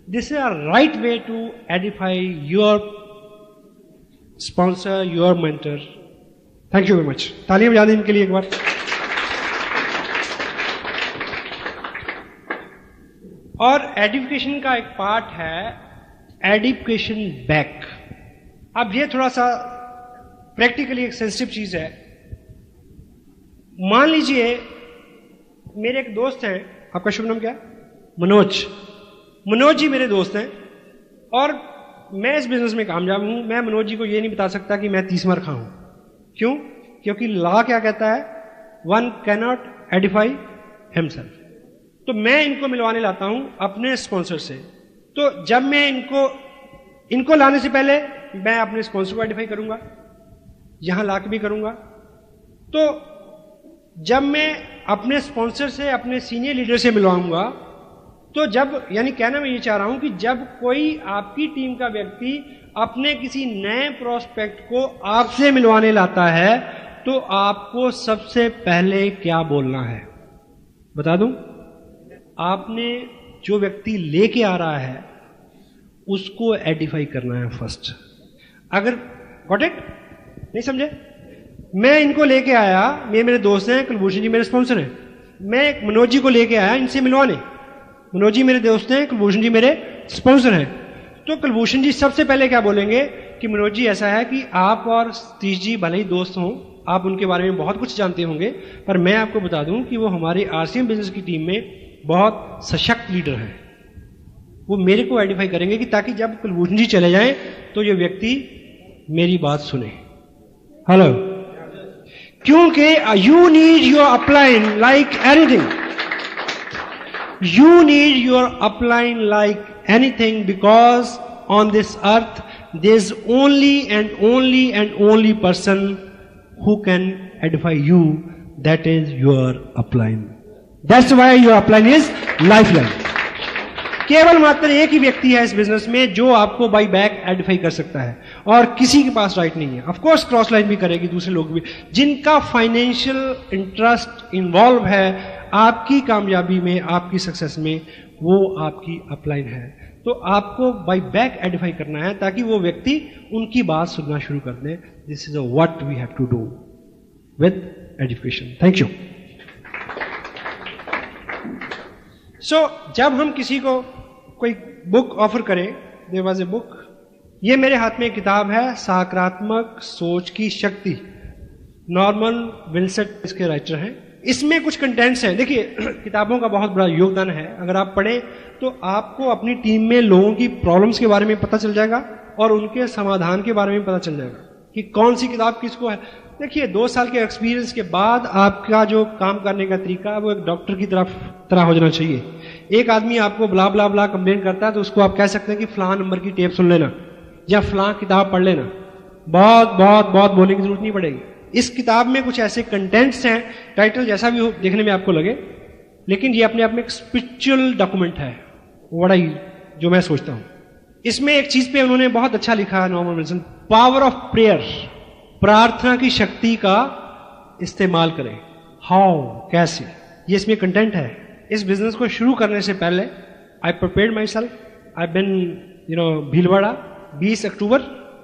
This is a right way to edify your sponsor, your mentor. Thank you very much. तालियां बजा दें इनके लिए एक बार। और एडिफिकेशन का एक पार्ट है एडिफिकेशन बैक। अब ये थोड़ा सा प्रैक्टिकली एक सेंसिटिव चीज है। मान लीजिए मेरे एक दोस्त हैं, आपका शुभ नाम क्या है? मनोज। मनोज जी मेरे दोस्त हैं और मैं इस बिजनेस में कामयाब हूं। मैं मनोज जी को ये नहीं बता सकता कि मैं 30 मार खाऊं। क्यों? क्योंकि लॉ क्या कहता है, वन कैनॉट एडिफाई हिमसेल्फ। तो मैं इनको मिलवाने लाता हूं अपने स्पॉन्सर से। तो जब मैं इनको लाने से पहले मैं अपने स्पॉन्सर को एडिफाई करूंगा, यहां लाके भी करूंगा। तो जब मैं अपने स्पॉन्सर से, अपने सीनियर लीडर से मिलवाऊंगा, तो जब, यानी कहना मैं ये चाह रहा हूं कि जब कोई आपकी टीम का व्यक्ति अपने किसी नए प्रोस्पेक्ट को आपसे मिलवाने लाता है तो आपको सबसे पहले क्या बोलना है बता दूं? आपने जो व्यक्ति लेके आ रहा है उसको एडिफाई करना है फर्स्ट। अगर गॉट इट? नहीं समझे? मैं इनको लेके आया, ये मेरे दोस्त हैं, कुलभूषण जी मेरे स्पॉन्सर हैं। मैं मनोज जी को लेके आया इनसे मिलवाने। मनोज जी मेरे दोस्त हैं, कुलभूषण जी मेरे स्पॉन्सर हैं। तो कुलभूषण जी सबसे पहले क्या बोलेंगे कि मनोज जी ऐसा है कि आप और सतीश जी भले ही दोस्त हों, आप उनके बारे में बहुत कुछ जानते होंगे, पर मैं आपको बता दूं कि वो हमारे RCM बिजनेस की टीम में बहुत सशक्त लीडर हैं। वो मेरे को आइडेंटिफाई करेंगे कि ताकि जब कुलभूषण जी चले जाएं तो ये व्यक्ति मेरी बात सुने। हेलो, क्योंकि you need your upline like anything, you need your upline like anything, because on this earth there is only and only person who can edify you, that is your upline. That's why your upline is lifeline. केवल मात्र एक ही व्यक्ति है इस business में जो आपको by back Edify कर सकता है और किसी के पास राइट नहीं है। ऑफ कोर्स क्रॉस लाइन भी करेगी दूसरे लोग भी, जिनका फाइनेंशियल इंटरेस्ट इन्वॉल्व है आपकी कामयाबी में, आपकी सक्सेस में, वो आपकी अपलाइन है। तो आपको बाई बैक एडिफाई करना है ताकि वो व्यक्ति उनकी बात सुनना शुरू कर दे। This is what we have to do with education. Thank you. So जब हम किसी को कोई बुक ऑफर करें, देयर वाज ए बुक, ये मेरे हाथ में एक किताब है, सकारात्मक सोच की शक्ति। नॉर्मन विल्सेट इसके राइटर हैं। इसमें कुछ कंटेंट्स हैं। देखिए किताबों का बहुत बड़ा योगदान है। अगर आप पढ़ें तो आपको अपनी टीम में लोगों की प्रॉब्लम्स के बारे में पता चल जाएगा और उनके समाधान के बारे में पता चल जाएगा कि कौन सी किताब किसको है। देखिए 2 साल के एक्सपीरियंस के बाद आपका जो काम करने का तरीका है वो एक डॉक्टर की तरह हो जाना चाहिए। एक आदमी आपको ब्ला ब्ला ब्ला कंप्लेन करता है तो उसको आप कह सकते हैं कि फलां नंबर की टेप सुन लेना या फलां किताब पढ़ लेना। बहुत बोलने की जरूरत नहीं पड़ेगी। इस किताब में कुछ ऐसे कंटेंट्स हैं, टाइटल जैसा भी हो देखने में आपको लगे, लेकिन ये अपने आप में एक स्पिरिचुअल डॉक्यूमेंट है बड़ा ही, जो मैं सोचता हूं। इसमें एक चीज पे उन्होंने बहुत अच्छा लिखा है, Norman Wilson, power of prayer, प्रार्थना की शक्ति का इस्तेमाल करें। हाउ, कैसे, ये इसमें कंटेंट है। इस बिजनेस को शुरू करने से पहले आई प्रिपेयर्ड माई सेल्फ, आई बिन भीलवाड़ा 20 अक्टूबर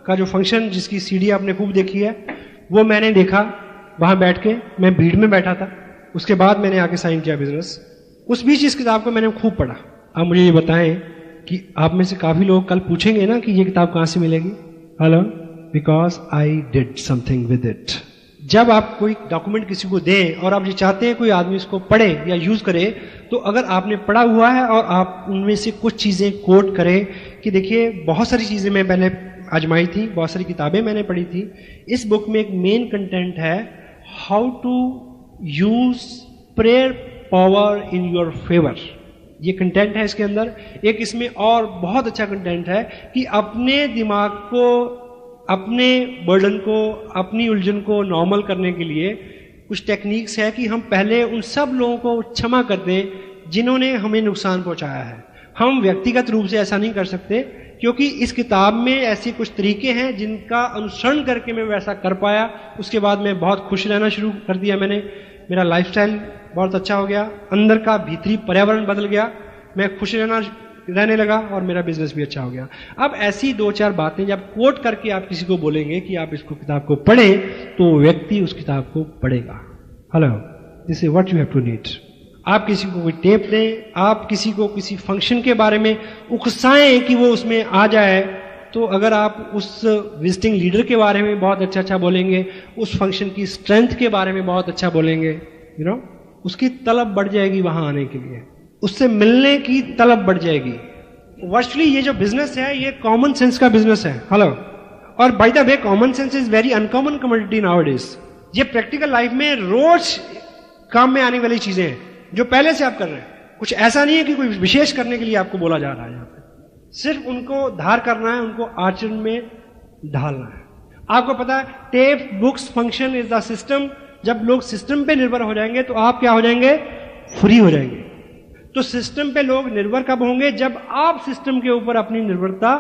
का जो फंक्शन जिसकी सीडी आपने खूब देखी है वो मैंने देखा वहां बैठ के, मैं भीड़ में बैठा था। उसके बाद मैंने आके साइन किया बिजनेस। उस बीच इस किताब को मैंने खूब पढ़ा। आप मुझे ये बताएं कि आप में से काफी लोग कल पूछेंगे ना कि ये किताब कहां से मिलेगी। Hello, because I did something with it. जब आप कोई डॉक्यूमेंट किसी को दें और आप ये चाहते हैं कोई आदमी इसको पढ़े या यूज करे, तो अगर आपने पढ़ा हुआ है और आप उनमें से कुछ चीजें कोट करें कि देखिए बहुत सारी चीजें मैं पहले आजमाई थी, बहुत सारी किताबें मैंने पढ़ी थी। इस बुक में एक मेन कंटेंट है, how to use prayer power in your favour. ये कंटेंट है इसके अंदर। एक इसमें और बहुत अच्छा कंटेंट है कि अपने दिमाग को, अपने बर्डन को, अपनी उलझन को नॉर्मल करने के लिए कुछ टेक्निक्स है कि हम पहले उन सब लोगों को क्षमा कर दें जिन्होंने हमें नुकसान पहुंचाया है। हम व्यक्तिगत रूप से ऐसा नहीं कर सकते, क्योंकि इस किताब में ऐसे कुछ तरीके हैं जिनका अनुसरण करके मैं वैसा कर पाया। उसके बाद मैं बहुत खुश रहना शुरू कर दिया मैंने, मेरा लाइफस्टाइल बहुत अच्छा हो गया, अंदर का भीतरी पर्यावरण बदल गया, मैं खुश रहने लगा और मेरा बिजनेस भी अच्छा हो गया। अब ऐसी 2-4 बातें जब कोट करके आप किसी को बोलेंगे कि आप इसको किताब को पढ़ें, तो व्यक्ति उस किताब को पढ़ेगा। Hello, this is what you have to need. आप किसी को कोई टेप दें, आप किसी को किसी फंक्शन के बारे में उकसाएं कि वो उसमें आ जाए, तो अगर आप उस विजिटिंग लीडर के बारे में बहुत अच्छा बोलेंगे, उस फंक्शन की स्ट्रेंथ के बारे में बहुत अच्छा बोलेंगे, उसकी तलब बढ़ जाएगी वहां आने के लिए, उससे मिलने की तलब बढ़ जाएगी। वर्चुअली ये जो बिजनेस है ये कॉमन सेंस का बिजनेस है। हेलो, और by the way common sense is very uncommon commodity nowadays. ये प्रैक्टिकल लाइफ में रोज काम में आने वाली चीजें हैं जो पहले से आप कर रहे हैं। कुछ ऐसा नहीं है कि कोई विशेष करने के लिए आपको बोला जा रहा है। यहाँ पे सिर्फ उनको धार करना है, उनको आचरण में ढालना है। आपको पता है tape, books, function is the system. जब लोग सिस्टम पे निर्भर हो जाएंगे तो आप क्या हो जाएंगे, फ्री हो जाएंगे। तो सिस्टम पे लोग निर्भर कब होंगे, जब आप सिस्टम के ऊपर अपनी निर्भरता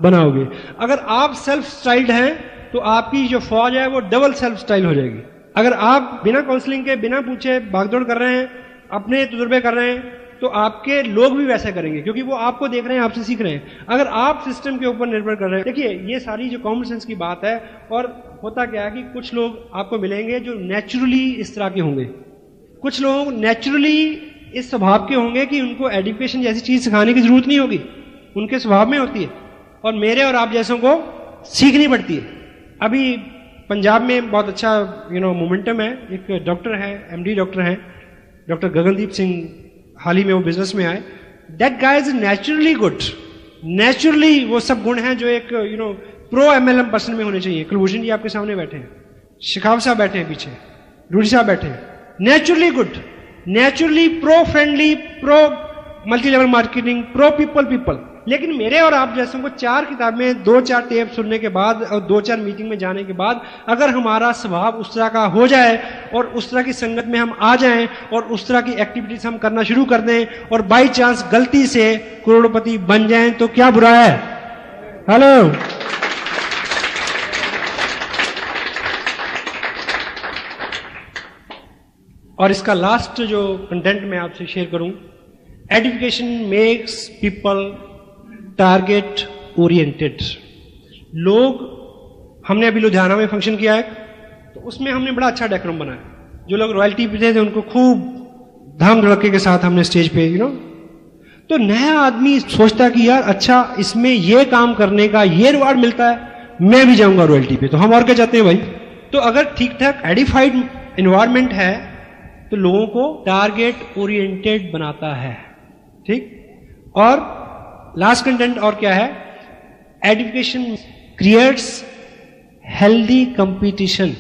बनाओगे। अगर आप सेल्फ स्टाइल्ड हैं तो आपकी जो फौज है वो डबल सेल्फ स्टाइल हो जाएगी। अगर आप बिना काउंसलिंग के, बिना पूछे भागदौड़ कर रहे हैं, अपने तजुर्बे कर रहे हैं, तो आपके लोग भी वैसा करेंगे, क्योंकि वो आपको देख रहे हैं, आपसे सीख रहे हैं। अगर आप सिस्टम के ऊपर निर्भर कर रहे हैं, देखिए ये सारी जो कॉमन सेंस की बात है। और होता क्या है कि कुछ लोग आपको मिलेंगे जो नेचुरली इस तरह के होंगे, कुछ लोग नेचुरली इस स्वभाव के होंगे कि उनको एजुकेशन जैसी चीज सिखाने की जरूरत नहीं होगी, उनके स्वभाव में होती है, और मेरे और आप जैसों को सीखनी पड़ती है। अभी पंजाब में बहुत अच्छा मोमेंटम है। एक डॉक्टर है, MD डॉक्टर है, डॉक्टर गगनदीप सिंह, हाल ही में वो बिजनेस में आए। That guy is naturally good. Naturally वो सब गुण हैं जो एक प्रो MLM पर्सन में होने चाहिए। कुलभूषण जी आपके सामने बैठे हैं, शिखाव साहब बैठे हैं पीछे, रूडी साहब बैठे हैं। Naturally good, naturally pro friendly, pro multi level marketing, pro people. लेकिन मेरे और आप जैसों को 4 किताबें, 2-4 टेप सुनने के बाद और 2-4 मीटिंग में जाने के बाद अगर हमारा स्वभाव उस तरह का हो जाए और उस तरह की संगत में हम आ जाएं और उस तरह की एक्टिविटीज हम करना शुरू कर दें और बाई चांस गलती से करोड़पति बन जाएं, तो क्या बुरा है। हेलो, और इसका लास्ट जो कंटेंट मैं आपसे शेयर करूं, education makes people target oriented. लोग, हमने अभी लुधियाना में फंक्शन किया है, तो उसमें हमने बड़ा अच्छा डेकोरम बनाया। जो लोग रॉयल्टी पे थे उनको खूब धाम धड़के के साथ हमने स्टेज पे तो नया आदमी सोचता कि यार अच्छा इसमें ये काम करने का ये रिवार्ड मिलता है, मैं भी जाऊंगा रॉयल्टी पे, तो हम और क्या चाहते हैं भाई। तो अगर ठीक ठाक एडिफाइड एनवायरमेंट है तो लोगों को टारगेट ओरिएंटेड बनाता है, ठीक। और लास्ट कंटेंट और क्या है, एजुकेशन क्रिएट्स हेल्दी कंपटीशन।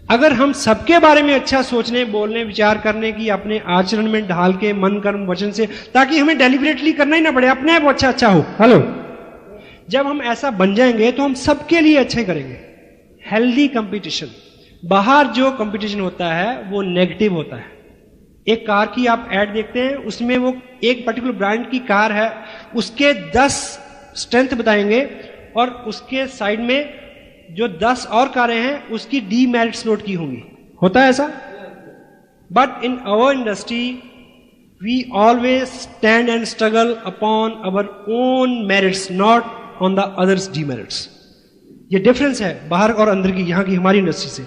अगर हम सबके बारे में अच्छा सोचने, बोलने, विचार करने की अपने आचरण में ढाल के मन कर्म वचन से, ताकि हमें डेलिबरेटली करना ही ना पड़े, अपने आप अच्छा अच्छा हो। हेलो, जब हम ऐसा बन जाएंगे तो हम सबके लिए अच्छे करेंगे। Healthy competition. बाहर जो कंपटीशन होता है वो नेगेटिव होता है। एक कार की आप ऐड देखते हैं, उसमें वो एक पर्टिकुलर ब्रांड की कार है, उसके 10 स्ट्रेंथ बताएंगे और उसके साइड में जो 10 और कारें हैं उसकी डीमेरिट्स नोट की होंगी। होता है ऐसा? But in our industry we always stand and struggle upon our own merits, not on the others demerits. ये डिफरेंस है बाहर और अंदर की, यहां की हमारी इंडस्ट्री से,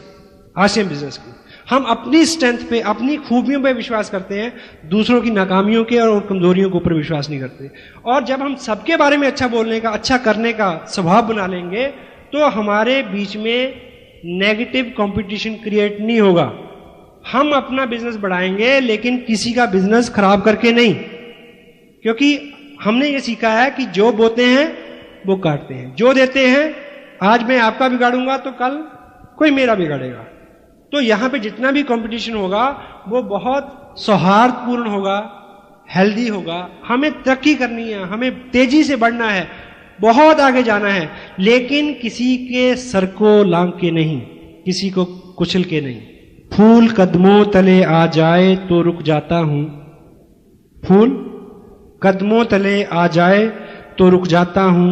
आसियन बिजनेस की। हम अपनी स्ट्रेंथ पे, अपनी खूबियों पे विश्वास करते हैं, दूसरों की नाकामियों के और कमजोरियों के ऊपर विश्वास नहीं करते। और जब हम सबके बारे में अच्छा बोलने का, अच्छा करने का स्वभाव बना लेंगे तो हमारे बीच में नेगेटिव कंपटीशन क्रिएट नहीं होगा। हम अपना बिजनेस बढ़ाएंगे लेकिन किसी का बिजनेस खराब करके नहीं, क्योंकि हमने ये सीखा है कि जो बोते हैं वो काटते हैं, जो देते हैं, आज मैं आपका बिगाड़ूंगा तो कल कोई मेरा बिगाड़ेगा। तो यहां पे जितना भी कंपटीशन होगा वो बहुत सौहार्दपूर्ण होगा, हेल्दी होगा। हमें तरक्की करनी है, हमें तेजी से बढ़ना है, बहुत आगे जाना है, लेकिन किसी के सर को लांग के नहीं, किसी को कुचल के नहीं। फूल कदमों तले आ जाए तो रुक जाता हूं, फूल कदमों तले आ जाए तो रुक जाता हूं,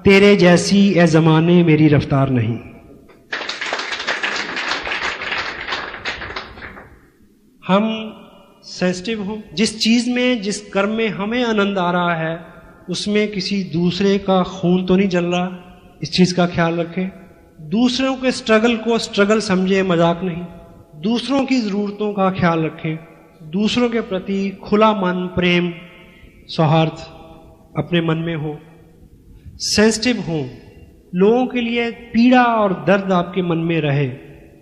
तेरे जैसी ए जमाने मेरी रफ्तार नहीं। हम सेंसिटिव हों, जिस चीज में, जिस कर्म में हमें आनंद आ रहा है उसमें किसी दूसरे का खून तो नहीं जल रहा, इस चीज का ख्याल रखें। दूसरों के स्ट्रगल को स्ट्रगल समझे, मजाक नहीं। दूसरों की जरूरतों का ख्याल रखें, दूसरों के प्रति खुला मन, प्रेम, सौहार्द अपने मन में हो। सेंसिटिव हो, लोगों के लिए पीड़ा और दर्द आपके मन में रहे,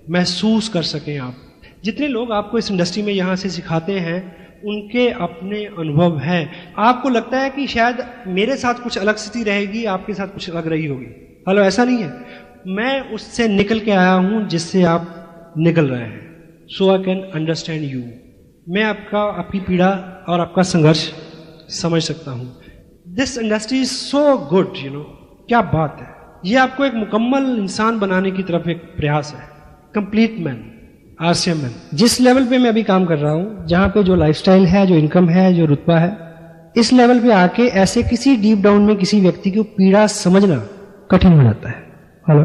महसूस कर सकें आप। जितने लोग आपको इस इंडस्ट्री में यहां से सिखाते हैं उनके अपने अनुभव हैं। आपको लगता है कि शायद मेरे साथ कुछ अलग स्थिति रहेगी, आपके साथ कुछ अलग रही होगी। हेलो, ऐसा नहीं है। मैं उससे निकल के आया हूं जिससे आप निकल रहे हैं। सो आई कैन अंडरस्टैंड यू। मैं आपकी पीड़ा और आपका संघर्ष समझ सकता हूं। This industry is so good, you know. क्या बात है। ये आपको एक मुकम्मल इंसान बनाने की तरफ एक प्रयास है। Complete man, RCM man. जिस लेवल पे मैं अभी काम कर रहा हूं, जहां पे जो लाइफस्टाइल है, जो इनकम है, जो रुतबा है, इस लेवल पे आके ऐसे किसी डीप डाउन में किसी व्यक्ति की पीड़ा समझना कठिन हो जाता है। हेलो,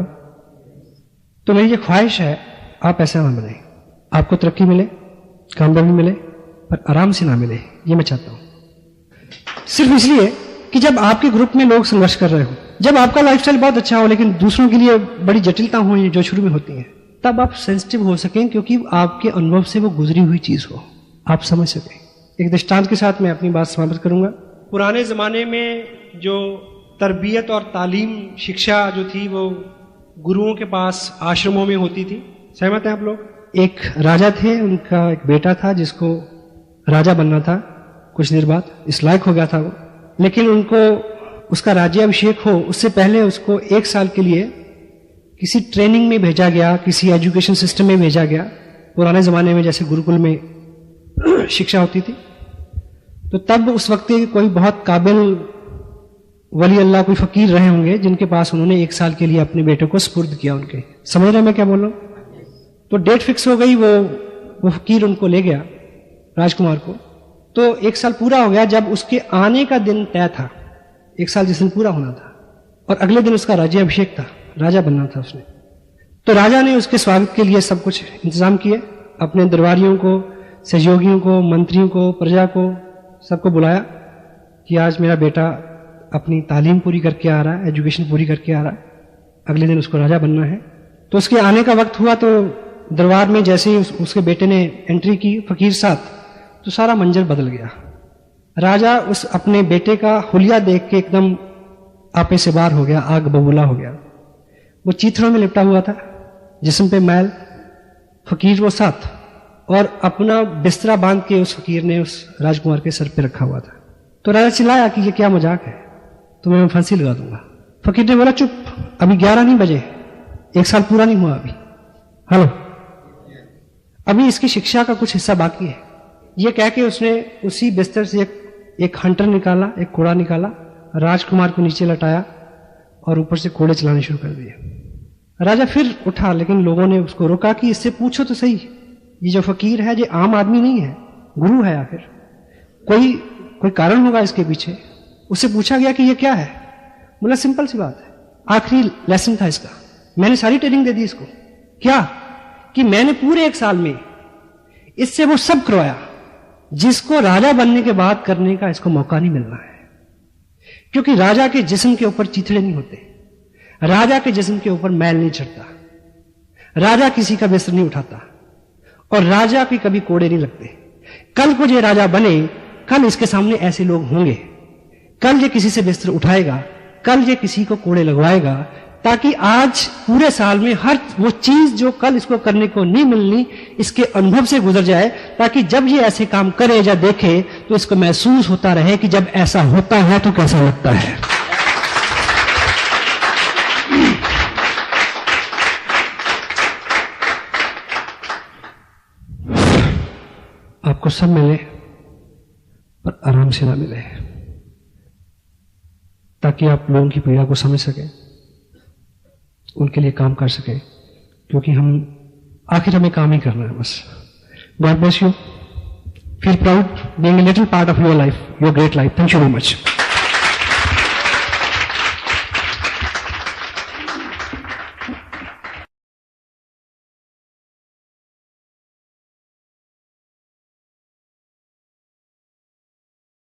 तो मेरी ये ख्वाहिश है आप ऐसा ना बने। आपको तरक्की मिले, कामयाबी मिले, पर आराम से ना मिले, ये मैं चाहता हूं। सिर्फ इसलिए कि जब आपके ग्रुप में लोग संघर्ष कर रहे हो, जब आपका लाइफस्टाइल बहुत अच्छा हो लेकिन दूसरों के लिए बड़ी जटिलता हो जो शुरू में होती है, तब आप सेंसिटिव हो सकें, क्योंकि आपके अनुभव से वो गुजरी हुई चीज हो, आप समझ सकें। एक दृष्टांत के साथ मैं अपनी बात समाप्त करूंगा। पुराने जमाने में जो तरबियत और तालीम, शिक्षा जो थी वो गुरुओं के पास आश्रमों में होती थी। सहमत हैं आप लोग? एक राजा थे, उनका एक बेटा था जिसको राजा बनना था। कुछ देर बाद इस लायक हो गया था वो, लेकिन उनको उसका राज्याभिषेक हो उससे पहले उसको 1 साल के लिए किसी ट्रेनिंग में भेजा गया, किसी एजुकेशन सिस्टम में भेजा गया। पुराने जमाने में जैसे गुरुकुल में शिक्षा होती थी, तो तब उस वक्त कोई बहुत काबिल वली अल्लाह, कोई फकीर रहे होंगे जिनके पास उन्होंने 1 साल के लिए अपने बेटे को सुपुर्द किया उनके। समझ रहे मैं क्या बोल रहा हूं? तो डेट फिक्स हो गई, वो फकीर उनको ले गया, राजकुमार को। तो 1 साल पूरा हो गया। जब उसके आने का दिन तय था, 1 साल जिस दिन पूरा होना था, और अगले दिन उसका राज्याभिषेक था, राजा बनना था उसने। तो राजा ने उसके स्वागत के लिए सब कुछ इंतजाम किए, अपने दरबारियों को, सहयोगियों को, मंत्रियों को, प्रजा को, सबको बुलाया कि आज मेरा बेटा अपनी तालीम पूरी करके आ रहा है, एजुकेशन पूरी करके आ रहा है, अगले दिन उसको राजा बनना है। तो उसके आने का वक्त हुआ, तो दरबार में जैसे ही उसके बेटे ने एंट्री की फकीर साथ, तो सारा मंजर बदल गया। राजा उस अपने बेटे का हुलिया देख के एकदम आपे से बाहर हो गया, आग बबूला हो गया। वो चीथड़ों में लिपटा हुआ था, जिस्म पे मैल, फकीर वो साथ, और अपना बिस्तरा बांध के उस फकीर ने उस राजकुमार के सर पे रखा हुआ था। तो राजा चिल्लाया कि ये क्या मजाक है, तुम्हें मैं फांसी लगा दूंगा। फकीर ने बोला चुप, अभी 11 नहीं बजे, 1 साल पूरा नहीं हुआ अभी। हेलो, अभी इसकी शिक्षा का कुछ हिस्सा बाकी है। ये कह के उसने उसी बिस्तर से एक हंटर निकाला, एक कोड़ा निकाला, राजकुमार को नीचे लटाया और ऊपर से कोड़े चलाने शुरू कर दिए। राजा फिर उठा, लेकिन लोगों ने उसको रोका कि इससे पूछो तो सही, ये जो फकीर है ये आम आदमी नहीं है, गुरु है, आखिर कोई कारण होगा इसके पीछे। उससे पूछा गया कि ये क्या है। बोला सिंपल सी बात है, आखिरी लेसन था इसका, मैंने सारी ट्रेनिंग दे दी इसको। क्या कि मैंने पूरे 1 साल में इससे वो सब करवाया जिसको राजा बनने के बाद करने का इसको मौका नहीं मिलना है। क्योंकि राजा के जिस्म के ऊपर चीथड़े नहीं होते, राजा के जिस्म के ऊपर मैल नहीं चढ़ता, राजा किसी का बिस्तर नहीं उठाता और राजा के कभी कोड़े नहीं लगते। कल को ये राजा बने, कल इसके सामने ऐसे लोग होंगे, कल ये किसी से बिस्तर उठाएगा, कल ये किसी को कोड़े लगवाएगा, ताकि आज पूरे साल में हर वो चीज जो कल इसको करने को नहीं मिलनी इसके अनुभव से गुजर जाए, ताकि जब ये ऐसे काम करे या देखे तो इसको महसूस होता रहे कि जब ऐसा होता है तो कैसा लगता है। आपको सब मिले पर आराम से ना मिले, ताकि आप लोगों की पीड़ा को समझ सकें, उनके लिए काम कर सकें, क्योंकि आखिर हमें काम ही करना है बस। God bless you, feel proud being a little part of your life, your great life. Thank you very much.